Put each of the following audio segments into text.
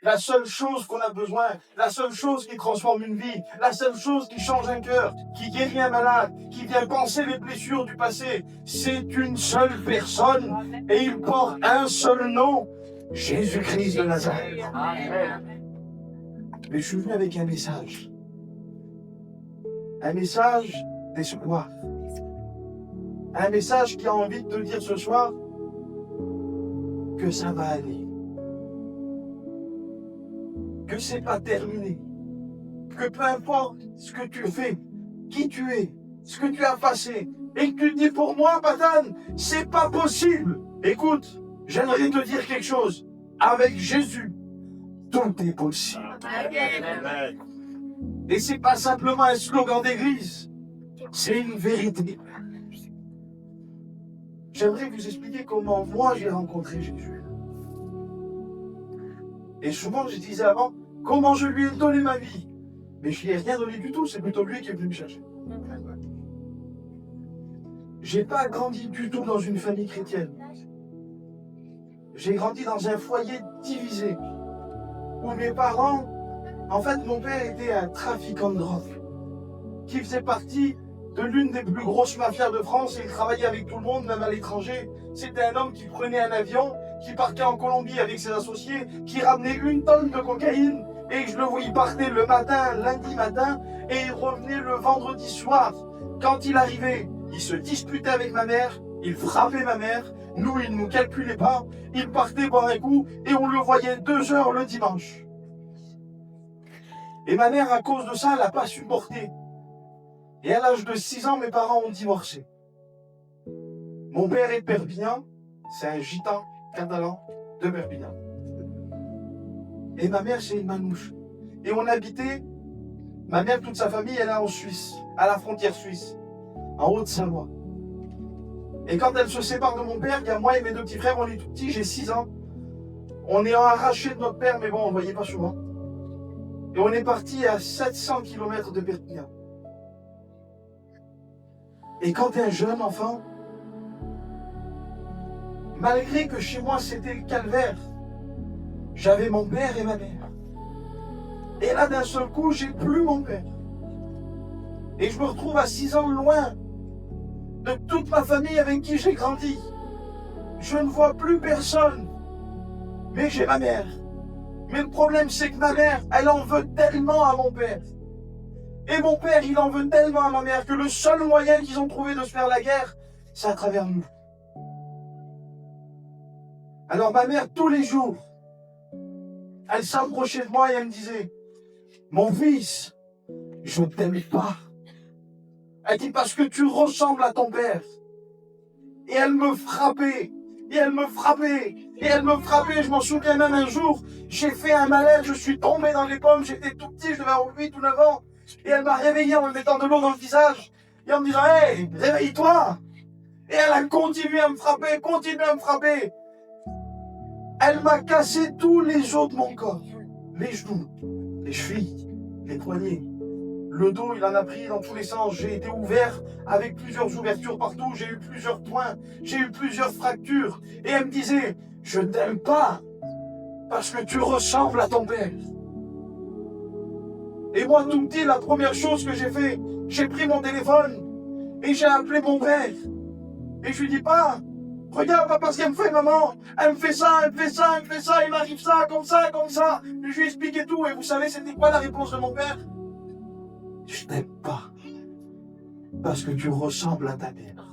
La seule chose qu'on a besoin, la seule chose qui transforme une vie, la seule chose qui change un cœur, qui guérit un malade, qui vient panser les blessures du passé, c'est une seule personne et il porte un seul nom, Jésus-Christ de Nazareth. Mais je suis venu avec un message d'espoir. Un message qui a envie de te dire ce soir que ça va aller. Que c'est pas terminé. Que peu importe ce que tu fais, qui tu es, ce que tu as passé, et que tu dis pour moi, Patane, c'est pas possible. Écoute, j'aimerais te dire quelque chose. Avec Jésus, tout est possible. Et c'est pas simplement un slogan d'église, c'est une vérité. J'aimerais vous expliquer comment moi j'ai rencontré Jésus. Et souvent je disais avant, comment je lui ai donné ma vie. Mais je lui ai rien donné du tout, c'est plutôt lui qui est venu me chercher. J'ai pas grandi du tout dans une famille chrétienne. J'ai grandi dans un foyer divisé, où mes parents, en fait mon père était un trafiquant de drogue, qui faisait partie de l'une des plus grosses mafias de France et il travaillait avec tout le monde, même à l'étranger. C'était un homme qui prenait un avion, qui partait en Colombie avec ses associés, qui ramenait 1 tonne de cocaïne et je le voyais, il partait le matin, lundi matin et il revenait le vendredi soir. Quand il arrivait, il se disputait avec ma mère, il frappait ma mère, nous il ne nous calculait pas, il partait boire un coup et on le voyait 2 heures le dimanche. Et ma mère, à cause de ça, elle n'a pas supporté. Et à l'âge de 6 ans, mes parents ont divorcé. Mon père est de Perpignan, c'est un gitan catalan de Perpignan. Et ma mère, c'est une manouche. Et on habitait, ma mère, toute sa famille, elle est en Suisse, à la frontière suisse, en Haute-Savoie. Et quand elle se sépare de mon père, il y a moi et mes 2 petits frères, on est tout petits, j'ai 6 ans. On est arrachés de notre père, mais bon, on ne voyait pas souvent. Et on est parti à 700 km de Perpignan. Et quand tu es un jeune enfant, malgré que chez moi c'était le calvaire, j'avais mon père et ma mère. Et là d'un seul coup, j'ai plus mon père. Et je me retrouve à 6 ans loin de toute ma famille avec qui j'ai grandi. Je ne vois plus personne, mais j'ai ma mère. Mais le problème c'est que ma mère, elle en veut tellement à mon père. Et mon père, il en veut tellement à ma mère que le seul moyen qu'ils ont trouvé de se faire la guerre, c'est à travers nous. Alors ma mère, tous les jours, elle s'approchait de moi et elle me disait, mon fils, je ne t'aime pas. Elle dit parce que tu ressembles à ton père. Et elle me frappait, et elle me frappait, et elle me frappait. Je m'en souviens même un jour, j'ai fait un malaise, je suis tombé dans les pommes, j'étais tout petit, je devais avoir 8 ou 9 ans. Et elle m'a réveillé en me mettant de l'eau dans le visage, et en me disant, hey, réveille-toi. Et elle a continué à me frapper, Elle m'a cassé tous les os de mon corps. Les genoux, les chevilles, les poignets. Le dos, il en a pris dans tous les sens. J'ai été ouvert avec plusieurs ouvertures partout. J'ai eu plusieurs points. J'ai eu plusieurs fractures. Et elle me disait, je t'aime pas parce que tu ressembles à ton père. Et moi, tout petit, la première chose que j'ai fait, j'ai pris mon téléphone et j'ai appelé mon père. Et je lui dis, pas, regarde papa ce qu'elle me fait, maman. Elle me fait ça, il m'arrive ça, comme ça. Et je lui ai expliqué tout. Et vous savez, c'était quoi la réponse de mon père? Je t'aime pas parce que tu ressembles à ta mère.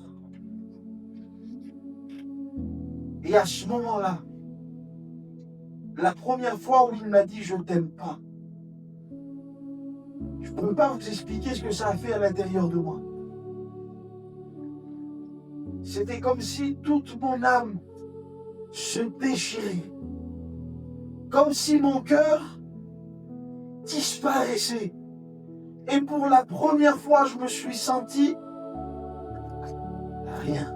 Et à ce moment-là, la première fois où il m'a dit je t'aime pas, je ne peux pas vous expliquer ce que ça a fait à l'intérieur de moi. C'était comme si toute mon âme se déchirait. Comme si mon cœur disparaissait. Et pour la première fois, je me suis senti rien.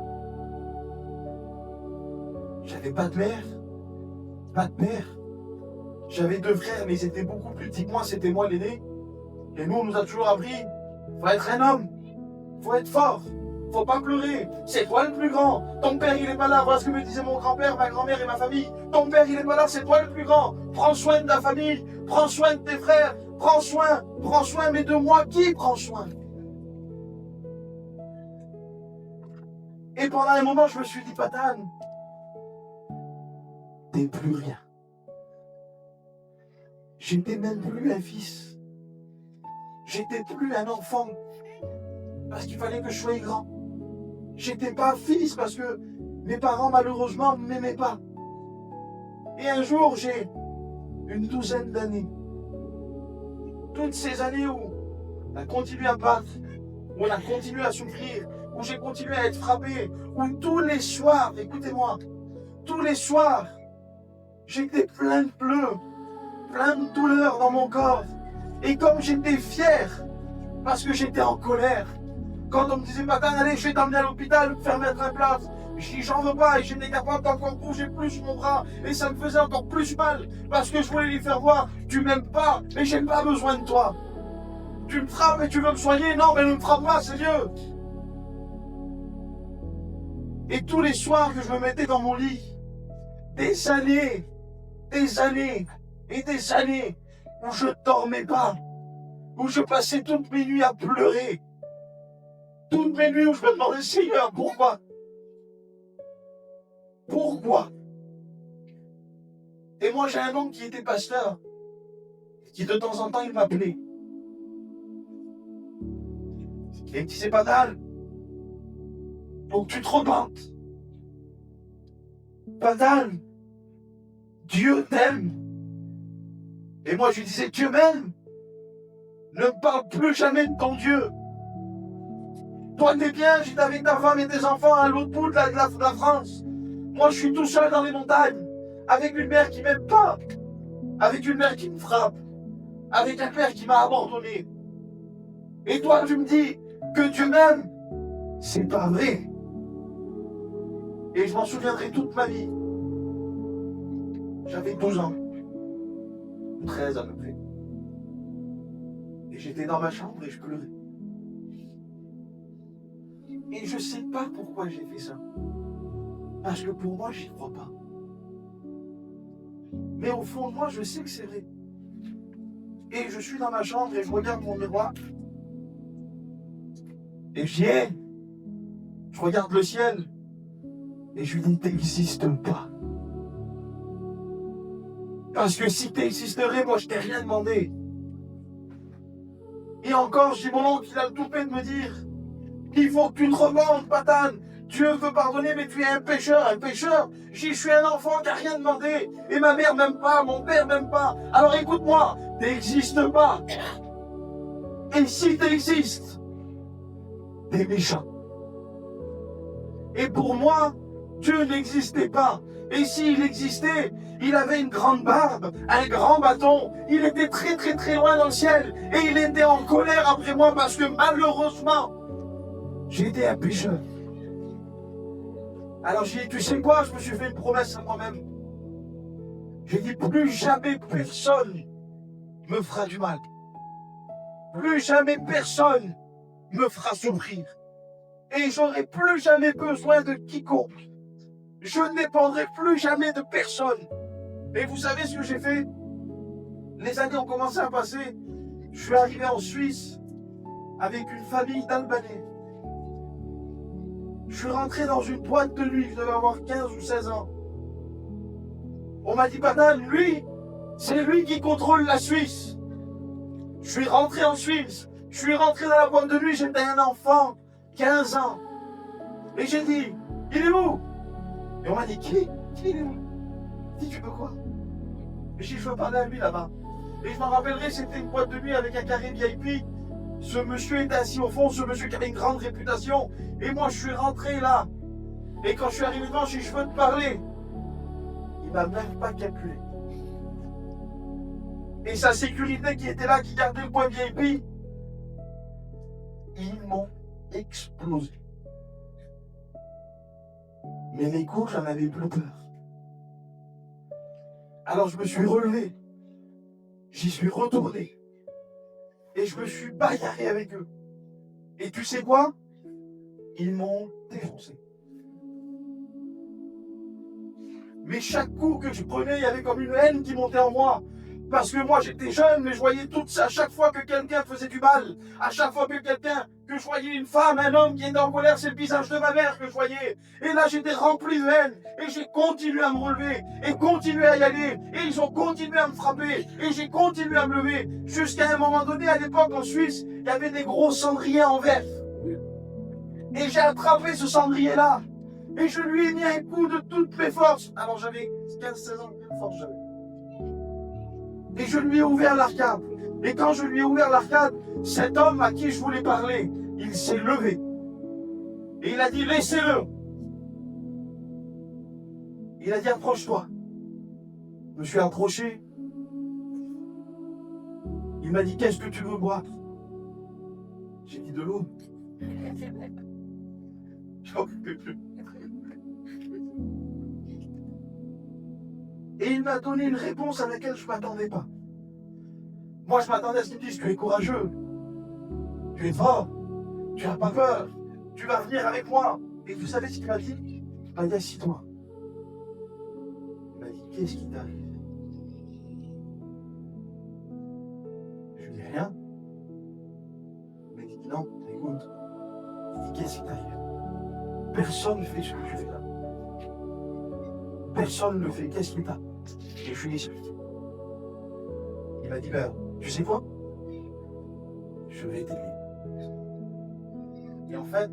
J'avais pas de mère, pas de père. J'avais 2 frères, mais ils étaient beaucoup plus petits que moi, c'était moi l'aîné. Et nous, on nous a toujours appris, faut être un homme, faut être fort. Faut pas pleurer. C'est toi le plus grand. Ton père, il est pas là. Voilà ce que me disait mon grand-père, ma grand-mère et ma famille. Ton père, il est pas là. C'est toi le plus grand. Prends soin de ta famille. Prends soin de tes frères. Prends soin, mais de moi, qui prend soin? Et pendant un moment, je me suis dit, Patane, t'es plus rien. J'étais même plus un fils. J'étais plus un enfant. Parce qu'il fallait que je sois grand. J'étais pas fils parce que mes parents, malheureusement, ne m'aimaient pas. Et un jour, j'ai une douzaine d'années. Toutes ces années où on a continué à battre, où on a continué à souffrir, où j'ai continué à être frappé, où tous les soirs, écoutez-moi, tous les soirs, j'étais plein de pleurs, plein de douleurs dans mon corps. Et comme j'étais fier, parce que j'étais en colère, quand on me disait, Patane, allez, je vais t'emmener à l'hôpital, pour faire mettre un place, je dis, j'en veux pas, et j'étais capable d'encore bouger plus mon bras, et ça me faisait encore plus mal, parce que je voulais lui faire voir, tu m'aimes pas, et j'ai pas besoin de toi. Tu me frappes et tu veux me soigner, non, mais ne me frappe pas, c'est Dieu. Et tous les soirs que je me mettais dans mon lit, des années et des années où je dormais pas, où je passais toutes mes nuits à pleurer, toutes mes nuits où je me demandais, Seigneur, pourquoi? Pourquoi? Et moi, j'ai un oncle qui était pasteur, qui de temps en temps, il m'appelait. Et il me disait, Patane, faut que tu te repentes. Patane, Dieu t'aime. Et moi, je lui disais, Dieu m'aime. Ne me parle plus jamais de ton Dieu. Toi, t'es bien, j'étais avec ta femme et tes enfants à l'autre bout de la France. Moi, je suis tout seul dans les montagnes, avec une mère qui m'aime pas, avec une mère qui me frappe, avec un père qui m'a abandonné. Et toi, tu me dis que Dieu m'aime. C'est pas vrai. Et je m'en souviendrai toute ma vie. J'avais 12 ans, 13 à peu près. Et j'étais dans ma chambre et je pleurais. Et je sais pas pourquoi j'ai fait ça. Parce que pour moi, j'y crois pas. Mais au fond de moi, je sais que c'est vrai. Et je suis dans ma chambre et je regarde mon miroir. Et j'y ai. Je regarde le ciel. Et je lui dis, t'existes pas. Parce que si t'existerais, moi, je t'ai rien demandé. Et encore, je dis, mon oncle, il a le toupet de me dire, il faut que tu te repentes, Patane. Dieu veut pardonner, mais tu es un pécheur, un pécheur. Je suis un enfant qui n'a rien demandé. Et ma mère m'aime pas, mon père m'aime pas. Alors écoute-moi, t'existes pas. Et si t'existes, t'es méchant. Et pour moi, Dieu n'existait pas. Et s'il existait, il avait une grande barbe, un grand bâton. Il était très très très loin dans le ciel. Et il était en colère après moi parce que malheureusement, j'étais un pécheur. Alors j'ai dit, tu sais quoi, je me suis fait une promesse à moi-même. J'ai dit, plus jamais personne me fera du mal. Plus jamais personne me fera souffrir. Et j'aurai plus jamais besoin de quiconque. Je ne dépendrai plus jamais de personne. Et vous savez ce que j'ai fait? Les années ont commencé à passer. Je suis arrivé en Suisse avec une famille d'Albanais. Je suis rentré dans une boîte de nuit, je devais avoir 15 ou 16 ans. On m'a dit, Patane, lui, c'est lui qui contrôle la Suisse. Je suis rentré en Suisse, je suis rentré dans la boîte de nuit, j'étais un enfant, 15 ans. Et j'ai dit, il est où? Et on m'a dit, qui il est où? Je dis, tu veux quoi? Et j'ai dit, je veux parler à lui là-bas. Et je m'en rappellerai, c'était une boîte de nuit avec un carré VIP. Ce monsieur était assis au fond, ce monsieur qui avait une grande réputation. Et moi, je suis rentré là. Et quand je suis arrivé devant, j'ai dit, je veux te parler. Il m'a même pas calculé. Et sa sécurité qui était là, qui gardait le point VIP, ils m'ont explosé. Mais les coups, j'en avais plus peur. Alors je me suis relevé. J'y suis retourné. Et je me suis bagarré avec eux. Et tu sais quoi? Ils m'ont défoncé. Mais chaque coup que je prenais, il y avait comme une haine qui montait en moi. Parce que moi, j'étais jeune, mais je voyais tout ça. À chaque fois que quelqu'un faisait du mal, à chaque fois que je voyais une femme, un homme qui était en colère, c'est le visage de ma mère que je voyais. Et là, j'étais rempli de haine. Et j'ai continué à me relever. Et continué à y aller. Et ils ont continué à me frapper. Et j'ai continué à me lever. Jusqu'à un moment donné, à l'époque, en Suisse, il y avait des gros cendriers en verre. Et j'ai attrapé ce cendrier-là. Et je lui ai mis un coup de toutes mes forces. Alors j'avais 15-16 ans, quelle force j'avais. Et je lui ai ouvert l'arcade. Et quand je lui ai ouvert l'arcade, cet homme à qui je voulais parler, il s'est levé. Et il a dit, laissez-le. Il a dit, approche-toi. Je me suis approché. Il m'a dit, qu'est-ce que tu veux boire? J'ai dit, de l'eau. J'en pouvais plus. Et il m'a donné une réponse à laquelle je ne m'attendais pas. Moi, je m'attendais à ce qu'il me dise, tu es courageux, tu es fort, tu n'as pas peur, tu vas venir avec moi. Et vous savez ce qu'il m'a dit? Il m'a dit, assis-toi. Il m'a dit, qu'est-ce qui t'arrive? Je lui ai dit, rien. Il m'a dit, non, écoute. Il dit, qu'est-ce qui t'arrive? Personne ne fait ce que tu fais là. Personne ne le fait. Qu'est-ce qui t'a? Et je lui ai dit, il m'a dit, ben, tu sais quoi? Je vais t'aider. Et en fait,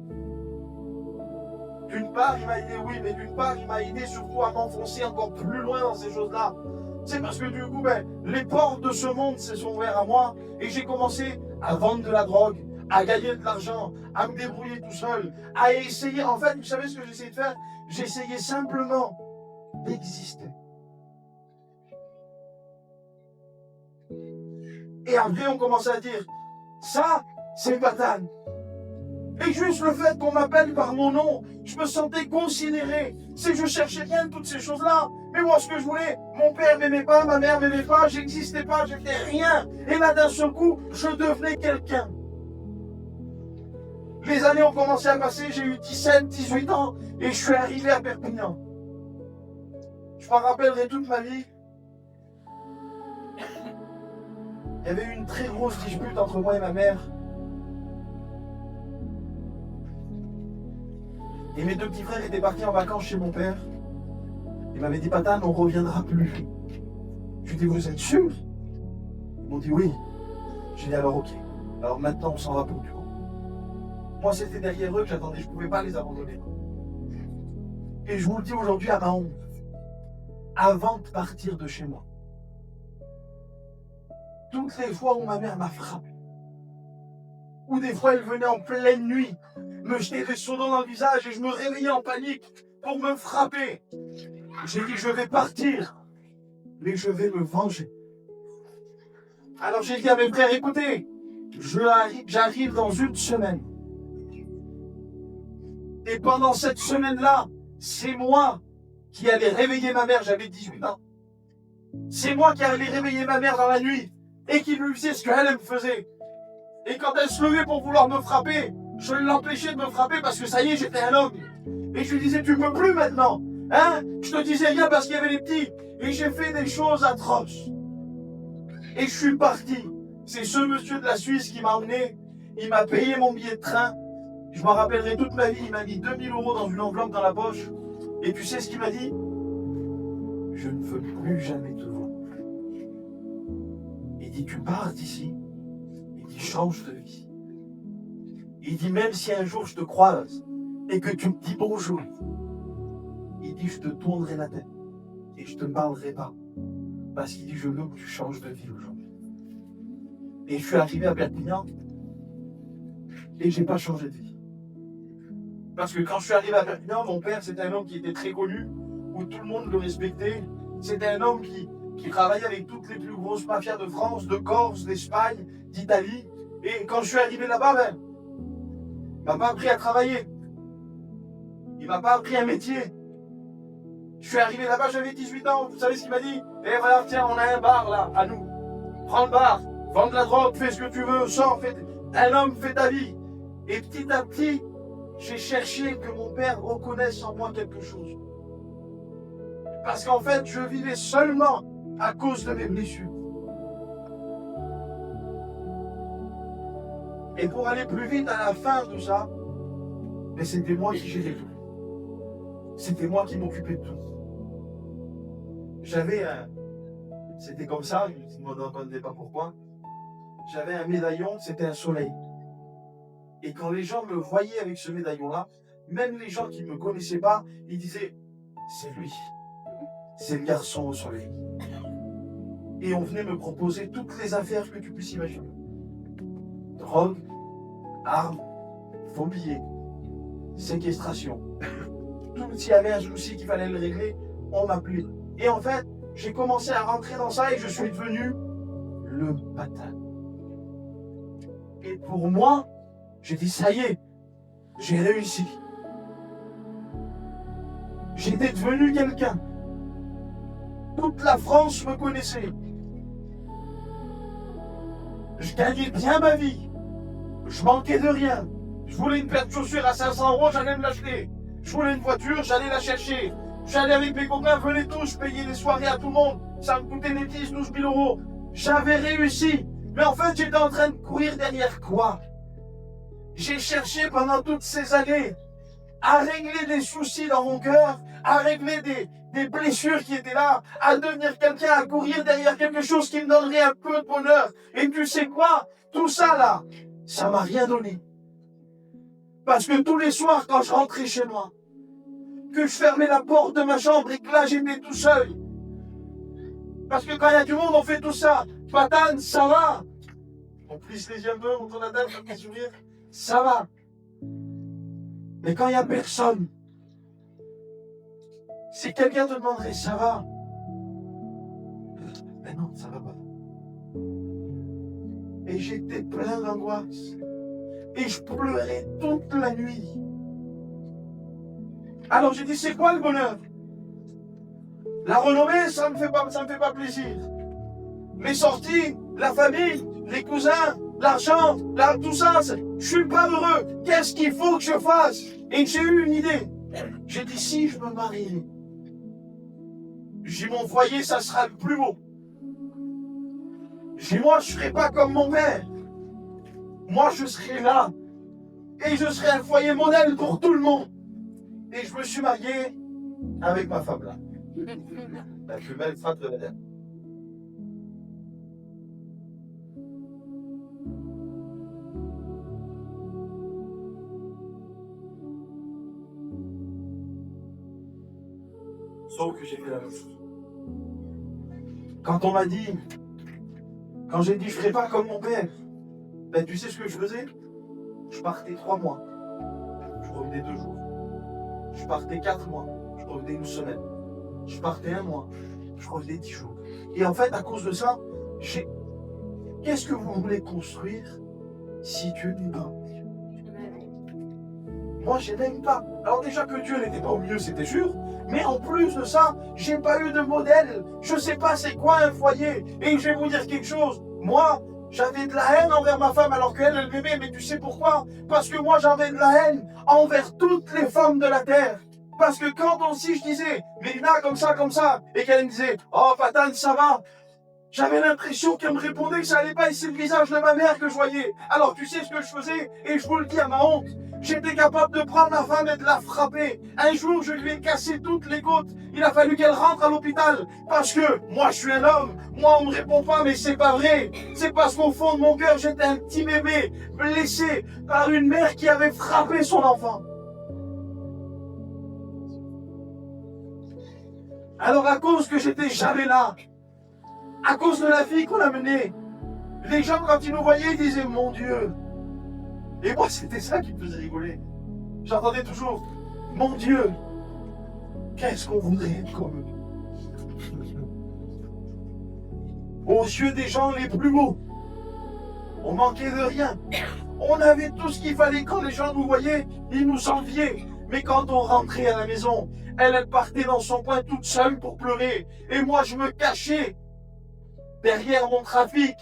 d'une part, il m'a aidé, oui, mais d'une part, il m'a aidé surtout à m'enfoncer encore plus loin dans ces choses-là. C'est parce que du coup, ben, les portes de ce monde se sont ouvertes à moi et j'ai commencé à vendre de la drogue, à gagner de l'argent, à me débrouiller tout seul, à essayer. En fait, vous savez ce que j'essayais de faire? J'essayais simplement d'exister. Et après, on commençait à dire, ça, c'est Patane. Et juste le fait qu'on m'appelle par mon nom, je me sentais considéré. C'est que je cherchais rien de toutes ces choses-là. Mais moi, ce que je voulais, mon père m'aimait pas, ma mère m'aimait pas, j'existais pas, j'étais rien. Et là, d'un seul coup, je devenais quelqu'un. Les années ont commencé à passer, j'ai eu 17, 18 ans, et je suis arrivé à Perpignan. Je m'en rappellerai toute ma vie. Il y avait eu une très grosse dispute entre moi et ma mère. Et mes deux petits frères étaient partis en vacances chez mon père. Ils m'avaient dit, Patane, on ne reviendra plus. Je lui ai dit, vous êtes sûr? Ils m'ont dit oui. J'ai dit, alors ok. Alors maintenant, on s'en va pour du coup. Moi, c'était derrière eux que j'attendais. Je ne pouvais pas les abandonner. Et je vous le dis aujourd'hui à ma honte. Avant de partir de chez moi, toutes les fois où ma mère m'a frappé, ou des fois elle venait en pleine nuit, me jeter des seaux d'eau dans le visage et je me réveillais en panique pour me frapper. J'ai dit, je vais partir, mais je vais me venger. Alors j'ai dit à mes frères, écoutez, j'arrive dans une semaine. Et pendant cette semaine-là, c'est moi qui allais réveiller ma mère, j'avais 18 ans. C'est moi qui allais réveiller ma mère dans la nuit et qui lui faisait ce qu'elle me faisait. Et quand elle se levait pour vouloir me frapper, je l'empêchais de me frapper parce que ça y est, j'étais un homme. Et je lui disais, tu peux plus maintenant. Hein? Je te disais rien parce qu'il y avait les petits. Et j'ai fait des choses atroces. Et je suis parti. C'est ce monsieur de la Suisse qui m'a emmené. Il m'a payé mon billet de train. Je m'en rappellerai toute ma vie. Il m'a mis 2000 € dans une enveloppe dans la poche. Et tu sais ce qu'il m'a dit? Je ne veux plus jamais te voir. Il dit, tu pars d'ici. Il dit, change de vie. Il dit, même si un jour je te croise et que tu me dis bonjour, il dit, je te tournerai la tête et je te parlerai pas. Parce qu'il dit, je veux que tu changes de vie aujourd'hui. Et je suis arrivé à Perpignan et j'ai pas changé de vie. Parce que quand je suis arrivé à Perpignan, mon père, c'était un homme qui était très connu, où tout le monde le respectait. C'était un homme qui travaillait avec toutes les plus grosses mafias de France, de Corse, d'Espagne, d'Italie. Et quand je suis arrivé là-bas, ben, il m'a pas appris à travailler. Il m'a pas appris un métier. Je suis arrivé là-bas, j'avais 18 ans. Vous savez ce qu'il m'a dit? Eh voilà, tiens, on a un bar là, à nous. Prends le bar, vends de la drogue, fais ce que tu veux, sors, un homme, fais ta vie. Et petit à petit, j'ai cherché que mon père reconnaisse en moi quelque chose. Parce qu'en fait, je vivais seulement à cause de mes blessures. Et pour aller plus vite à la fin de ça, mais c'était moi qui gérais tout. C'était moi qui m'occupais de tout. J'avais un... C'était comme ça, je ne me demandais pas pourquoi. J'avais un médaillon, c'était un soleil. Et quand les gens me voyaient avec ce médaillon-là, même les gens qui ne me connaissaient pas, ils disaient, c'est lui. C'est le garçon au soleil. Et on venait me proposer toutes les affaires que tu puisses imaginer. Drogue, armes, faux billets, séquestration. Tout s'il y avait un souci qu'il fallait le régler, on m'appelait. Et en fait, j'ai commencé à rentrer dans ça et je suis devenu le patin. Et pour moi, j'ai dit, ça y est, j'ai réussi. J'étais devenu quelqu'un. Toute la France me connaissait. Je gagnais bien ma vie. Je manquais de rien. Je voulais une paire de chaussures à 500 €, j'allais me l'acheter. Je voulais une voiture, j'allais la chercher. J'allais avec mes copains, venez tous, je payais les soirées à tout le monde. Ça me coûtait les 10, 12 000 €. J'avais réussi. Mais en fait, j'étais en train de courir derrière quoi? J'ai cherché pendant toutes ces années à régler des soucis dans mon cœur, à régler des blessures qui étaient là, à devenir quelqu'un, à courir derrière quelque chose qui me donnerait un peu de bonheur. Et tu sais quoi? Tout ça là, ça m'a rien donné. Parce que tous les soirs, quand je rentrais chez moi, que je fermais la porte de ma chambre et que là j'étais tout seul. Parce que quand il y a du monde, on fait tout ça. Patane, ça va. On plisse les yeux un peu, on tourne la tête, on fait des sourires. Ça va. Mais quand il n'y a personne, si quelqu'un te demanderait, ça va? Mais non, ça va pas. Et j'étais plein d'angoisse. Et je pleurais toute la nuit. Alors j'ai dit, c'est quoi le bonheur? La renommée, ça me fait pas plaisir. Les sorties, la famille, les cousins, l'argent, tout ça, je suis pas heureux. Qu'est-ce qu'il faut que je fasse? Et j'ai eu une idée. J'ai dit, si je me marie, j'ai mon foyer, ça sera le plus beau. J'ai moi, je serai pas comme mon père. Moi, je serai là. Et je serai un foyer modèle pour tout le monde. Et je me suis marié avec ma femme là. La plus belle femme de la terre. Sauf que j'ai fait la même chose. Quand on m'a dit, quand j'ai dit je ferai pas comme mon père, ben tu sais ce que je faisais? Je partais 3 mois. Je revenais 2 jours. Je partais 4 mois. Je revenais une semaine. Je partais 1 mois. Je revenais 10 jours. Et en fait, à cause de ça, qu'est-ce que vous voulez construire si Dieu n'est pas au milieu? Moi, je n'aime pas. Alors déjà que Dieu n'était pas au milieu, c'était sûr. Mais en plus de ça, j'ai pas eu de modèle. Je sais pas c'est quoi un foyer. Et je vais vous dire quelque chose. Moi, j'avais de la haine envers ma femme alors qu'elle, elle m'aimait. Mais tu sais pourquoi? Parce que moi, j'avais de la haine envers toutes les femmes de la terre. Parce que quand aussi je disais, Mélina, comme ça, et qu'elle me disait, oh, Patane, ça va. J'avais l'impression qu'elle me répondait que ça allait pas et c'est le visage de ma mère que je voyais. Alors tu sais ce que je faisais? Et je vous le dis à ma honte. J'étais capable de prendre ma femme et de la frapper. Un jour, je lui ai cassé toutes les côtes. Il a fallu qu'elle rentre à l'hôpital. Parce que moi, je suis un homme. Moi, on me répond pas, mais c'est pas vrai. C'est parce qu'au fond de mon cœur, j'étais un petit bébé blessé par une mère qui avait frappé son enfant. Alors à cause que j'étais jamais là, à cause de la fille qu'on a menée, les gens quand ils nous voyaient ils disaient mon Dieu. Et moi c'était ça qui me faisait rigoler. J'entendais toujours mon Dieu, qu'est-ce qu'on voudrait être comme eux. Aux yeux des gens les plus beaux, on manquait de rien. On avait tout ce qu'il fallait. Quand les gens nous voyaient, ils nous enviaient. Mais quand on rentrait à la maison, elle partait dans son coin toute seule pour pleurer. Et moi, je me cachais derrière mon trafic,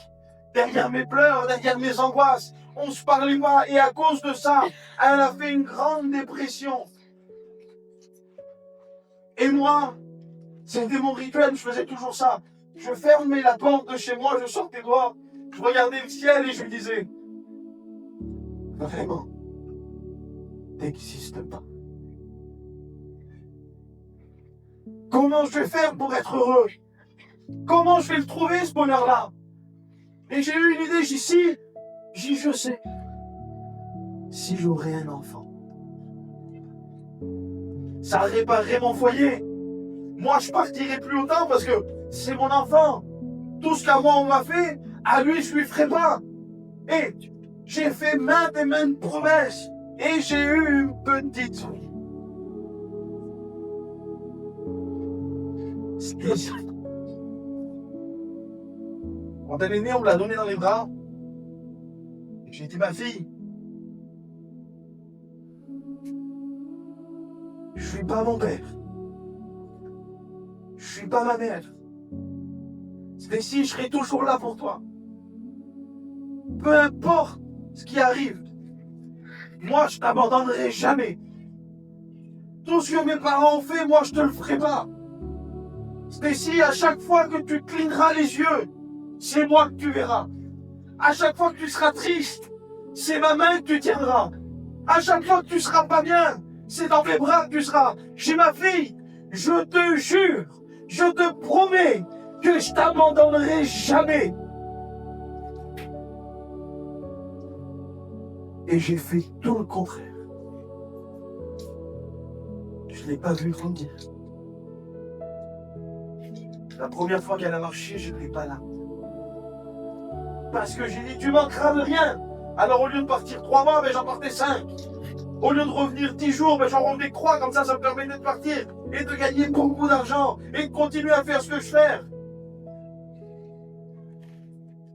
derrière mes pleurs, derrière mes angoisses. On ne se parlait pas. Et à cause de ça, elle a fait une grande dépression. Et moi, c'était mon rituel, je faisais toujours ça. Je fermais la porte de chez moi, je sortais dehors, je regardais le ciel et je lui disais, vraiment, t'existes pas. Comment je vais faire pour être heureux? Comment je vais le trouver, ce bonheur-là? Et j'ai eu une idée, je sais. Si j'aurais un enfant, ça réparerait mon foyer. Moi, je partirais plus autant parce que c'est mon enfant. Tout ce qu'à moi on m'a fait, à lui, je lui ferai pas. Et j'ai fait maintes et maintes promesses. Et j'ai eu une petite fille. Quand elle est née, on me l'a donnée dans les bras. Et j'ai dit, ma fille, je suis pas mon père. Je suis pas ma mère. Stacy, je serai toujours là pour toi. Peu importe ce qui arrive, moi, je t'abandonnerai jamais. Tout ce que mes parents ont fait, moi, je te le ferai pas. Stacy, à chaque fois que tu cligneras les yeux, c'est moi que tu verras. À chaque fois que tu seras triste, c'est ma main que tu tiendras. À chaque fois que tu seras pas bien, c'est dans mes bras que tu seras. J'ai ma fille, je te jure, je te promets que je t'abandonnerai jamais. Et j'ai fait tout le contraire. Je ne l'ai pas vu grandir. La première fois qu'elle a marché, je n'étais pas là. Parce que j'ai dit, tu manqueras de rien. Alors au lieu de partir 3 mois, j'en partais 5. Au lieu de revenir 10 jours, j'en revenais 3, comme ça me permettait de partir et de gagner beaucoup d'argent et de continuer à faire ce que je fais.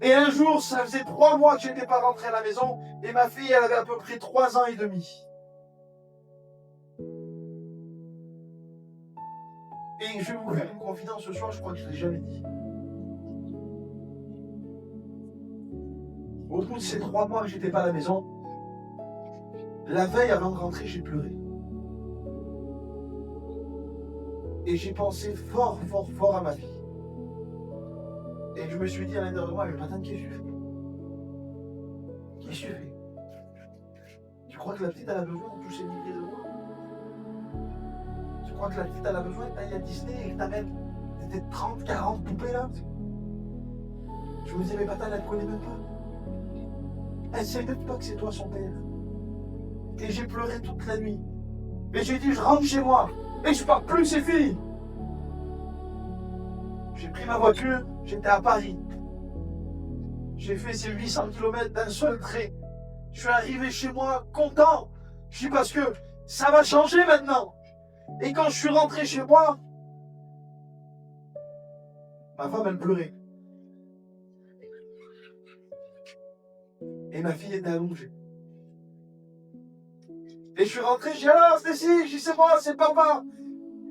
Et un jour, ça faisait 3 mois que je n'étais pas rentré à la maison et ma fille, elle avait à peu près 3 ans et demi. Et je vais vous faire une confidence ce soir, je crois que je ne l'ai jamais dit. Au bout de ces 3 mois que j'étais pas à la maison, la veille avant de rentrer, j'ai pleuré. Et j'ai pensé fort, fort, fort à ma fille. Et je me suis dit à l'intérieur de moi, mais Patan, qu'est-ce que tu fais? Qu'est-ce que tu fais? Tu crois que la petite, elle a besoin de toucher une idée de moi? Tu crois que la petite, elle a besoin d'aller à Disney et que t'amènes des 30, 40 poupées là? Je me disais, mais Patan, elle ne connaît même pas. Elle ne sait même pas que c'est toi son père. Et j'ai pleuré toute la nuit. Et j'ai dit, je rentre chez moi. Et je pars plus, c'est fini. J'ai pris ma voiture, j'étais à Paris. J'ai fait ces 800 km d'un seul trait. Je suis arrivé chez moi content. Je dis parce que ça va changer maintenant. Et quand je suis rentré chez moi, ma femme, elle pleurait. Et ma fille était allongée. Et je suis rentré, j'ai dit alors Stacy, je dis c'est moi, c'est papa.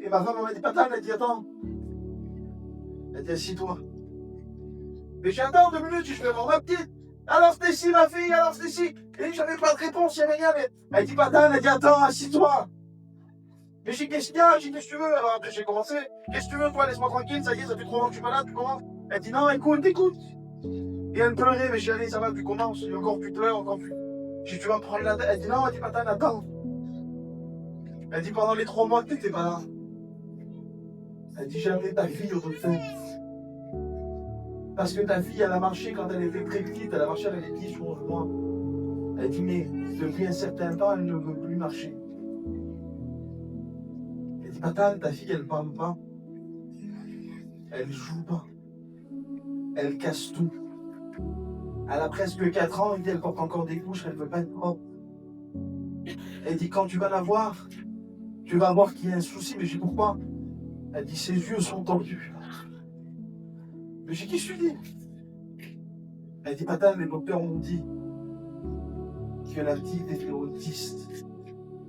Et ma femme m'a dit Patan, elle dit attends. Elle dit assis-toi. Mais j'attends 2 minutes, je vais voir ma petite. Alors Stacy, ma fille, alors Stacy. Et j'avais pas de réponse, il n'y avait rien. Mais elle dit Patan, elle dit attends, assis-toi. Mais j'ai dit qu'est-ce qu'il y a? J'ai dit qu'est-ce que tu veux? Alors après j'ai commencé. Qu'est-ce que tu veux toi? Laisse-moi tranquille, ça y est, ça fait 3 ans que je suis malade, tu commences. Elle dit non, écoute, écoute. Et elle pleurait, mais j'ai dit allez, ça va, tu commences. Et encore tu pleures, encore tu. Je dis tu vas me prendre la tête. Elle dit non, elle dit Patan, attends. Elle dit pendant les 3 mois que t'étais pas là. Elle dit j'ai amené ta fille au docteur. Parce que ta fille, elle a marché quand elle était très petite, elle a marché avec les pieds sur 11 mois. Elle dit mais depuis un certain temps, elle ne veut plus marcher. Elle dit Patan, ta fille, elle parle pas. Elle joue pas. Elle casse tout. Elle a presque 4 ans, elle porte encore des couches, elle ne veut pas être propre. Elle dit quand tu vas la voir, tu vas voir qu'il y a un souci, mais je dis pourquoi? Elle dit ses yeux sont tendus. Mais j'ai dit qu'est-ce que tu dis? Elle dit Patan, les docteurs m'ont dit que la petite était autiste.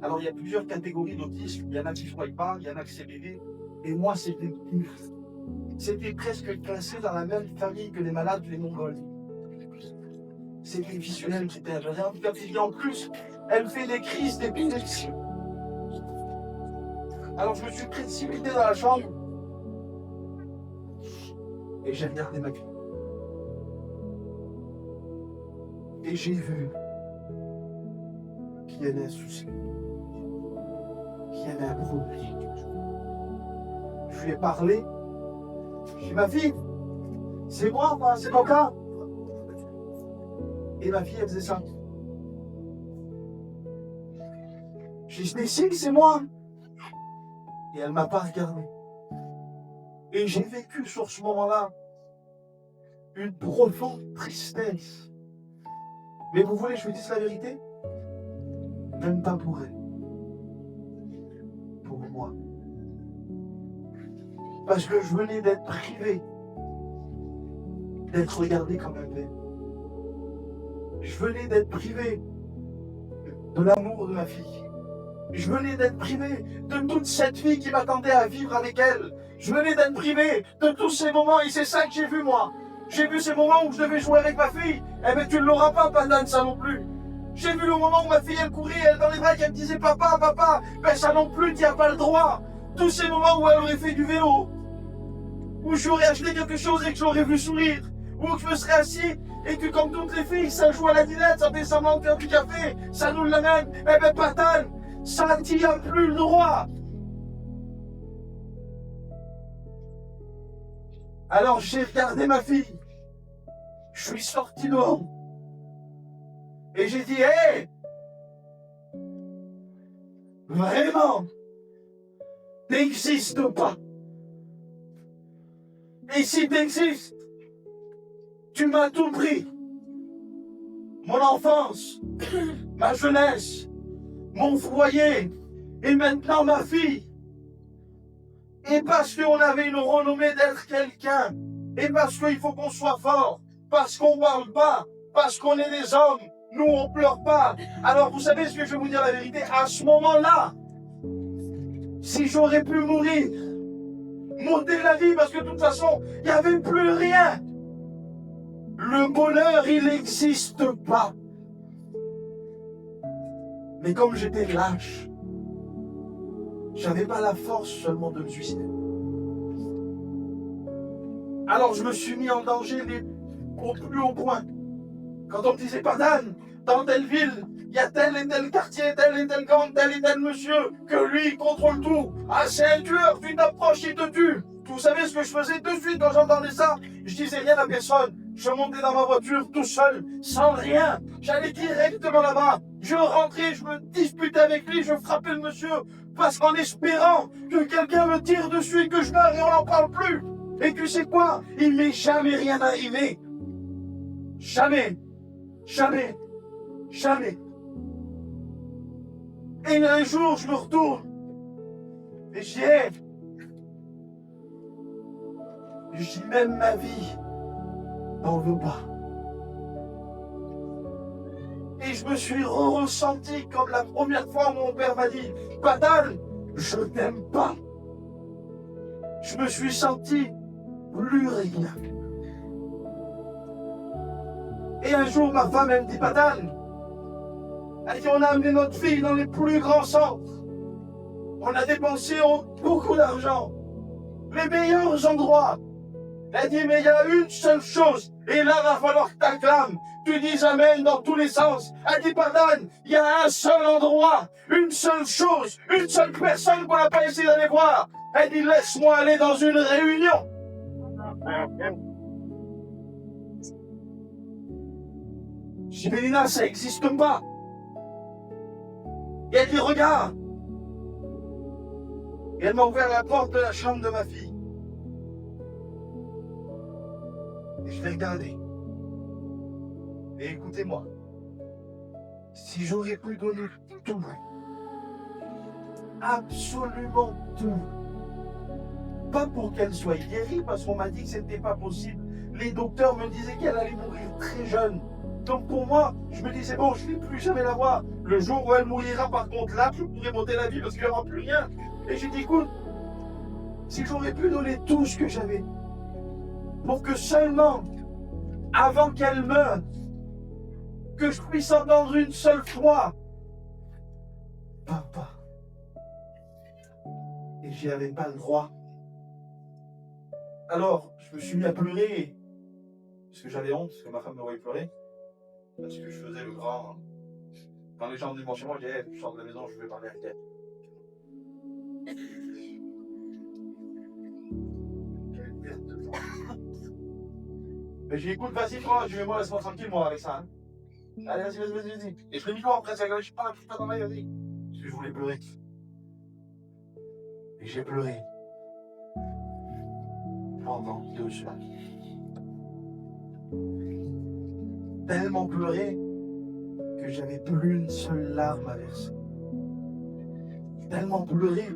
Alors il y a plusieurs catégories d'autisme, il y en a qui ne voient pas, il y en a qui c'est bébé. Et moi c'était pire. C'était presque classé dans la même famille que les malades, les mongols. c'est une visuelle qui t'aime. Elle est handicapée. En plus, elle fait des crises d'épilepsie. Alors je me suis précipité dans la chambre et j'ai regardé ma fille. Et j'ai vu qu'il y avait un souci, qu'il y avait un problème. Je lui ai parlé. Je lui ai dit, ma fille, c'est moi, c'est mon cas. Et ma fille, elle faisait ça. J'ai dit, si, c'est moi. Et elle ne m'a pas regardé. Et j'ai vécu sur ce moment-là une profonde tristesse. Mais vous voulez que je vous dise la vérité? Même pas pour elle. Pour moi. Parce que je venais d'être privé, d'être regardé comme un bébé. Je venais d'être privé de l'amour de ma fille. Je venais d'être privé de toute cette vie qui m'attendait à vivre avec elle. Je venais d'être privé de tous ces moments et c'est ça que j'ai vu moi. J'ai vu ces moments où je devais jouer avec ma fille. Eh bien tu ne l'auras pas, Padane, ça non plus. J'ai vu le moment où ma fille elle courait, elle dans les bras, elle me disait papa, papa. Ben ça non plus, tu n'as pas le droit. Tous ces moments où elle aurait fait du vélo, où j'aurais acheté quelque chose et que je l'aurais vu sourire, où je me serais assis et que comme toutes les filles, ça joue à la dinette, ça fait semblant de faire du café, ça nous l'amène. Eh ben Padane, ça n'y a plus le droit. Alors j'ai regardé ma fille. Je suis sorti dehors. Et j'ai dit, hé, vraiment, n'existe pas. Et si t'existes, tu m'as tout pris. Mon enfance, ma jeunesse, mon foyer, et maintenant ma fille. Et parce qu'on avait une renommée d'être quelqu'un, et parce qu'il faut qu'on soit fort, parce qu'on ne parle pas, parce qu'on est des hommes, nous on pleure pas. Alors vous savez ce que je vais vous dire la vérité, à ce moment-là, si j'aurais pu mourir, monter la vie, parce que de toute façon, il n'y avait plus rien. Le bonheur, il n'existe pas. Mais comme j'étais lâche, j'avais pas la force seulement de me suicider. Alors je me suis mis en danger au plus haut point. Quand on me disait, Padane, dans telle ville, il y a tel et tel quartier, tel et tel gang, tel et tel monsieur, que lui, il contrôle tout. Ah, c'est un tueur, tu t'approches, il te tue. Vous savez ce que je faisais de suite quand j'entendais ça? Je disais rien à personne. Je montais dans ma voiture tout seul, sans rien. J'allais directement là-bas. Je rentrais, je me disputais avec lui, je frappais le monsieur, parce qu'en espérant que quelqu'un me tire dessus et que je meure et on n'en parle plus. Et tu sais quoi? Il m'est jamais rien arrivé. Jamais. Jamais. Jamais. Et un jour, je me retourne. Et je dis, hey, je dis même ma vie, n'en veut pas. Et je me suis ressenti comme la première fois où mon père m'a dit, Padane, je t'aime pas. Je me suis senti plus rien. Et un jour, ma femme, elle me dit, Padane, elle dit, on a amené notre fille dans les plus grands centres. On a dépensé beaucoup d'argent. Les meilleurs endroits. Elle dit, mais il y a une seule chose. Et là, il va falloir que tu acclames. Tu dis amen dans tous les sens. Elle dit, Padane, il y a un seul endroit, une seule chose, une seule personne qu'on n'a pas essayé d'aller voir. Elle dit, laisse-moi aller dans une réunion. Je dis, Mélina, ça n'existe pas. Et elle dit, regarde. Et elle m'a ouvert la porte de la chambre de ma fille. Et je l'ai regardé. Et écoutez-moi. Si j'aurais pu donner tout, absolument tout, pas pour qu'elle soit guérie, parce qu'on m'a dit que c'était pas possible. Les docteurs me disaient qu'elle allait mourir très jeune. Donc pour moi, je me disais, bon, je ne vais plus jamais la voir. Le jour où elle mourira, par contre, là, je pourrai monter la vie parce qu'il n'y aura plus rien. Et j'ai dit, écoute, si j'aurais pu donner tout ce que j'avais, pour que seulement, avant qu'elle meure, que je puisse entendre une seule fois papa. Et j'y avais pas le droit. Alors, je me suis mis à pleurer. Parce que j'avais honte, parce que ma femme me voyait pleurer. Parce que je faisais le grand. Quand les gens venaient chez moi, je disais, hey, je sors de la maison, je vais parler avec elle. Mais j'ai dit, écoute, vas-y, toi, je vais moi, laisse-moi tranquille, moi, avec ça. Hein. Allez, vas-y. Et je fais micro après, je suis pas dans ma vas-y. Parce que je voulais pleurer. Et j'ai pleuré. Pendant 2 heures. Tellement pleuré que j'avais plus une seule larme à verser. Tellement pleuré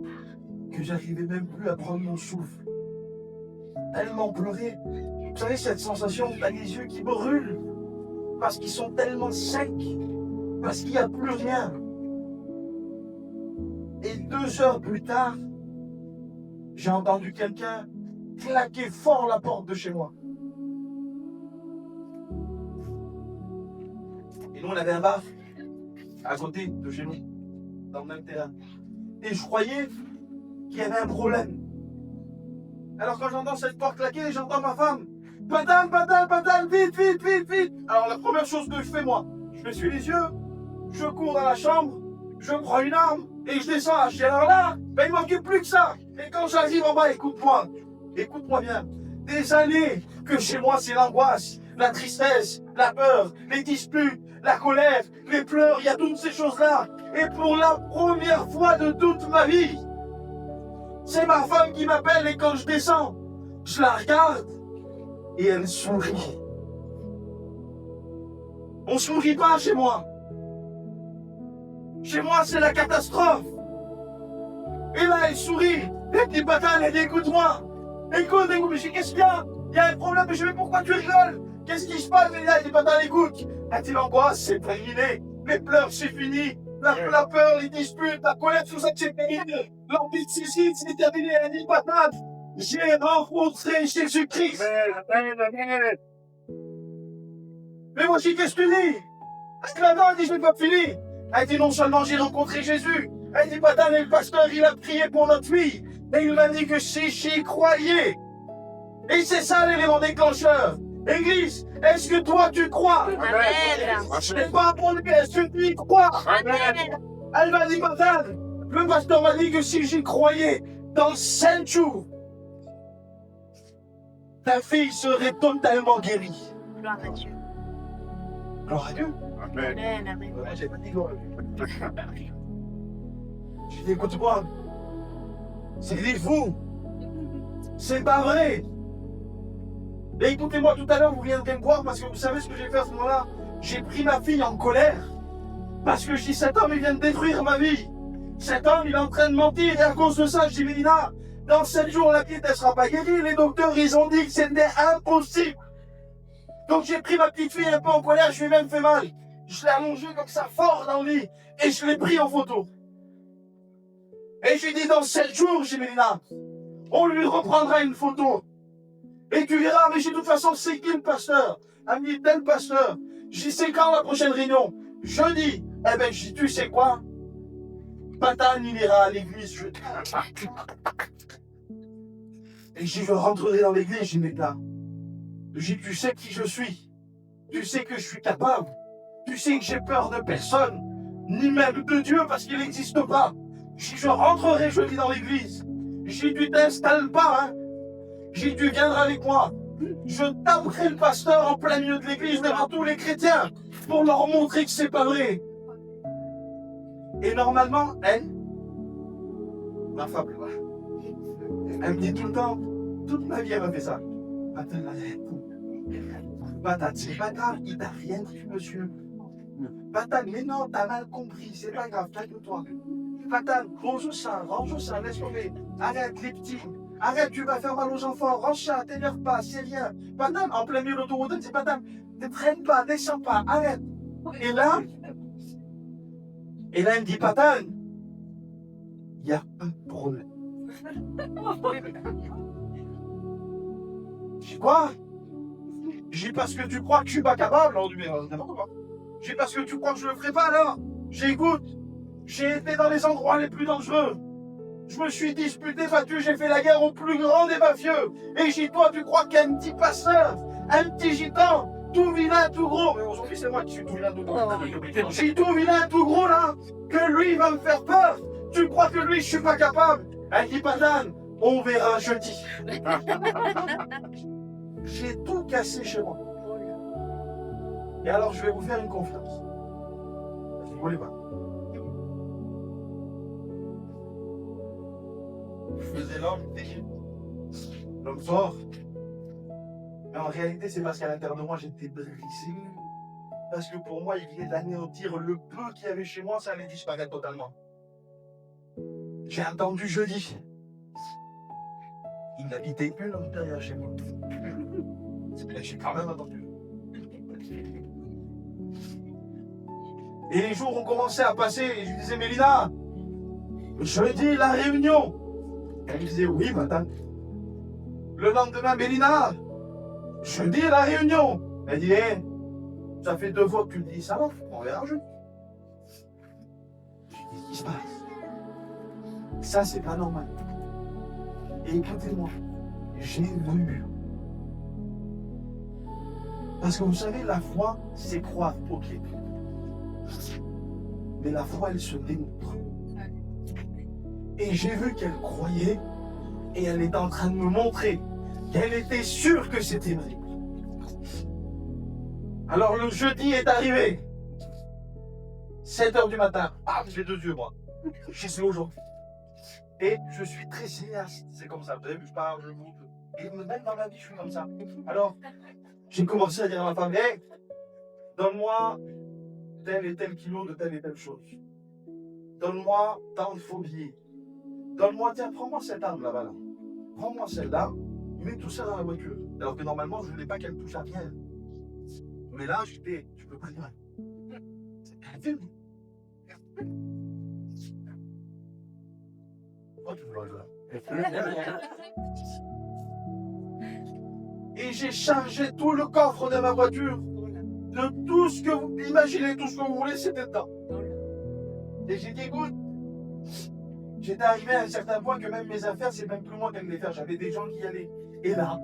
que j'arrivais même plus à prendre mon souffle. Tellement pleuré. Vous savez, cette sensation où t'as les yeux qui brûlent parce qu'ils sont tellement secs, parce qu'il n'y a plus rien. Et 2 heures plus tard, j'ai entendu quelqu'un claquer fort la porte de chez moi. Et nous, on avait un bar à côté de chez nous, dans le même terrain. Et je croyais qu'il y avait un problème. Alors quand j'entends cette porte claquer, j'entends ma femme. Patane, vite. Alors la première chose que je fais, moi, je m'essuie les yeux, je cours dans la chambre, je prends une arme et je descends à chier. Alors là, ben, il ne manquait plus que ça. Et quand j'arrive en bas, écoute-moi bien. Des années que chez moi, c'est l'angoisse, la tristesse, la peur, les disputes, la colère, les pleurs, il y a toutes ces choses-là. Et pour la première fois de toute ma vie, c'est ma femme qui m'appelle et quand je descends, je la regarde et elle sourit. On sourit pas chez moi. Chez moi, c'est la catastrophe. Et là, elle sourit. Elle dit, Patane, elle dit, écoute-moi. Écoute, mais qu'est-ce qu'il y a? Il y a un problème, mais je sais pourquoi tu rigoles. Qu'est-ce qui se passe? Et là, elle dit, Patane, écoute. Elle dit, l'angoisse, c'est terminé. Les pleurs, c'est fini. La peur, les disputes, la colère, tout ça, c'est terminé. L'envie de suicide, c'est terminé. Elle dit, Patane, j'ai rencontré Jésus-Christ. Mais moi, je dis, qu'est-ce que tu dis? Parce que là-dedans, elle dit, je n'ai pas fini. Elle dit, non seulement j'ai rencontré Jésus, elle dit, Patane, le pasteur, il a prié pour notre fille. Et il m'a dit que si j'y croyais. Et c'est ça l'élément déclencheur. Église, est-ce que toi, tu crois? Amen. C'est pas pour lui, est-ce que tu y crois? Amen. Elle m'a dit, Patane, le pasteur m'a dit que si j'y croyais, dans 5 jours, ta fille serait totalement guérie. Gloire à Dieu. Gloire à Dieu. Amen. Amen. Ouais, j'ai pas dit gloire à Dieu. J'ai dit, écoute-moi, c'est des fous. C'est pas vrai. Et écoutez-moi, tout à l'heure, vous viendrez me voir parce que vous savez ce que j'ai fait à ce moment-là? J'ai pris ma fille en colère. Parce que je dis, cet homme, il vient de détruire ma vie. Cet homme, il est en train de mentir. Et à cause de ça, je dis, Mélina, dans 7 jours, la petite, elle sera pas guérie. Les docteurs, ils ont dit que c'était impossible. Donc j'ai pris ma petite fille un peu en colère, je lui ai même fait mal. Je l'ai allongée comme ça, fort dans le lit. Et je l'ai pris en photo. Et je lui ai dit, dans 7 jours, j'ai Mélina, on lui reprendra une photo. Et tu verras, mais j'ai de toute façon, c'est qui le pasteur? Elle me dit, tel pasteur. Je dis, c'est quand la prochaine réunion? Jeudi. Eh ben, je dis, tu sais quoi? Patane, il ira à l'église jeudi. Et je dis, je rentrerai dans l'église, je dis, Mélina. Je dis, tu sais qui je suis. Tu sais que je suis capable. Tu sais que j'ai peur de personne. Ni même de Dieu, parce qu'il n'existe pas. Je dis, je rentrerai jeudi dans l'église. Je dis, tu t'installes pas, hein. Je dis, tu viendras avec moi. Je taperai le pasteur en plein milieu de l'église devant tous les chrétiens pour leur montrer que c'est pas vrai. Et normalement, elle, ma femme, elle me dit tout le temps, toute ma vie, elle m'a fait ça. Patane, arrête. Patane, c'est pas grave, il t'a rien dit, monsieur. Patane, mais non, t'as mal compris, c'est pas grave, calme-toi. Patane, range ça, laisse tomber. Arrête les petits. Arrête, tu vas faire mal aux enfants. Range ça, t'énerve pas, c'est rien. Patane, en plein milieu de l'autoroute, c'est Patane, ne traîne pas, descends pas, arrête. Et là, elle me dit, Patane, il n'y a pas de problème. Je dis quoi? Je dis parce que tu crois que je suis pas capable. Alors, n'importe quoi. Je dis, parce que tu crois que je le ferai pas alors? J'écoute. J'ai été dans les endroits les plus dangereux. Je me suis disputé, battu, j'ai fait la guerre au plus grand des mafieux. Et j'ai dit, toi, tu crois qu'un petit pasteur, un petit gitan, tout vilain, tout gros, mais aujourd'hui c'est moi qui suis tout vilain, tout gros. J'ai dit, tout vilain, tout gros là, que lui il va me faire peur. Tu crois que lui je suis pas capable? Elle dit, Patane, on verra jeudi. J'ai tout cassé chez moi. Et alors je vais vous faire une confiance. Ne rigolez pas. Je faisais l'homme fort. Mais en réalité, c'est parce qu'à l'intérieur de moi, j'étais brisé. Parce que pour moi, il venait d'anéantir le peu qu'il y avait chez moi, ça allait disparaître totalement. J'ai attendu jeudi. Il n'habitait plus l'homme derrière chez moi. J'ai quand même attendu. Et les jours ont commencé à passer et je lui disais, Mélina, jeudi, la réunion. Elle me disait, oui, madame. Le lendemain, Mélina, jeudi, la réunion. Elle dit, hé, ça fait 2 fois que tu le dis, ça va, on verra jeudi. Je dis, qu'est-ce qui se passe? Ça, c'est pas normal. Et écoutez-moi, j'ai vu. Parce que vous savez, la foi, c'est croire, ok. Mais la foi, elle se démontre. Et j'ai vu qu'elle croyait et elle était en train de me montrer qu'elle était sûre que c'était vrai. Alors le jeudi est arrivé. 7h du matin. Ah, j'ai 2 yeux, moi. J'y suis aujourd'hui. Et je suis très cinéaste. C'est comme ça. Vous avez vu, je parle, je monte. Et même dans ma vie, je suis comme ça. Alors, j'ai commencé à dire à ma femme, hey, donne-moi tel et tel kilo de telle et telle chose. Donne-moi tant de faux billets. Donne-moi, tiens, prends-moi cette arme là-bas. Là. Prends-moi celle-là, mets tout ça dans la voiture. Alors que normalement, je ne voulais pas qu'elle touche à rien. Mais là, j'étais, tu peux prévenir. C'est un film. Oh, tu vois, là. Et j'ai chargé tout le coffre de ma voiture. De tout ce que vous imaginez, tout ce que vous voulez, c'était dedans. Et j'ai dit, écoute, j'étais arrivé à un certain point que même mes affaires, c'est même plus moi qui allais les faire. J'avais des gens qui y allaient. Et là,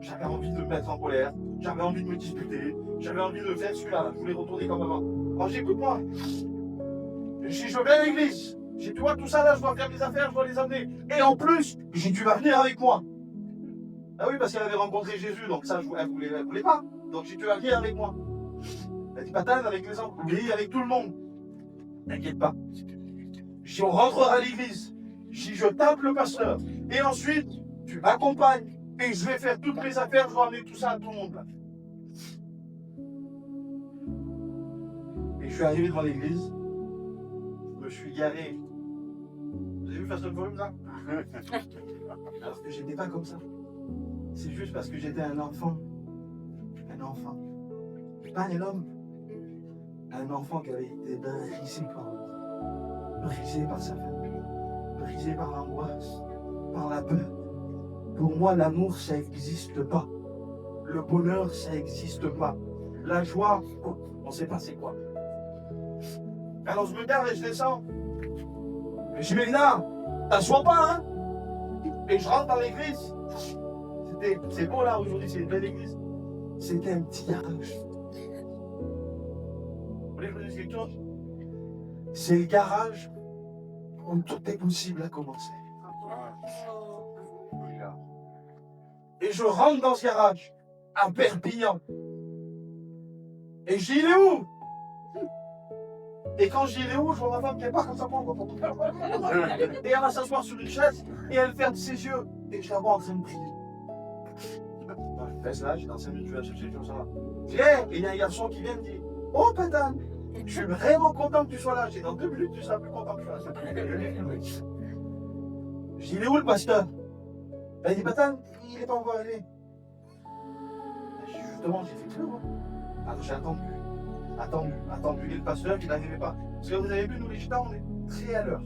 j'avais envie de me mettre en colère. J'avais envie de me disputer. J'avais envie de faire celui-là. Je voulais retourner comme avant. Alors j'écoute-moi. Je vais à l'église. J'ai tu vois tout ça là, je dois faire mes affaires, je dois les amener. Et en plus, j'ai tu vas venir avec moi. Ah oui, parce qu'elle avait rencontré Jésus, donc ça, elle voulait pas. Donc j'ai tu vas venir avec moi. Elle dit, Patane, avec les enfants, oui, avec tout le monde. T'inquiète pas. Si on rentrera à l'église, si je tape le pasteur, et ensuite, tu m'accompagnes, et je vais faire toutes mes affaires, je vais amener tout ça à tout le monde là. Et je suis arrivé devant l'église, je me suis garé. Vous avez vu Fast and Volume là? Alors que j'étais pas comme ça. C'est juste parce que j'étais un enfant. Un enfant. Pas un homme. Un enfant qui avait été brisé par l'autre. Brisé par sa famille. Brisé par l'angoisse. Par la peur. Pour moi, l'amour, ça n'existe pas. Le bonheur, ça n'existe pas. La joie, on ne sait pas c'est quoi. Alors je me garde et je descends. Et je dis, Mélina, t'assois pas, hein? Et je rentre dans l'église. C'est beau là, aujourd'hui, c'est une belle église. C'était un petit garage. Vous voulez que je vous dise quelque chose? C'est le garage où tout est possible à commencer. Et je rentre dans ce garage, à Perpignan. Et je dis, il est où? Et quand je dis, il est où, je vois ma femme qui est pas comme ça pour moi. Et elle va s'asseoir sur une chaise et elle ferme ses yeux. Et je la vois en train de prier. Je laisse là, j'ai dans 5 minutes, je vais la chercher, comme ça va. Et il y a un garçon qui vient me dire, oh Patane, je suis vraiment content que tu sois là. J'ai dans 2 minutes, tu seras plus content que je sois là. Je dis, il est où le pasteur? Elle dit, Patane, il n'est pas encore allé. Justement, j'ai fait tout. Alors j'ai attendu. Et le pasteur, il n'arrivait pas. Parce que vous avez vu, nous les gitans, on est très à l'heure.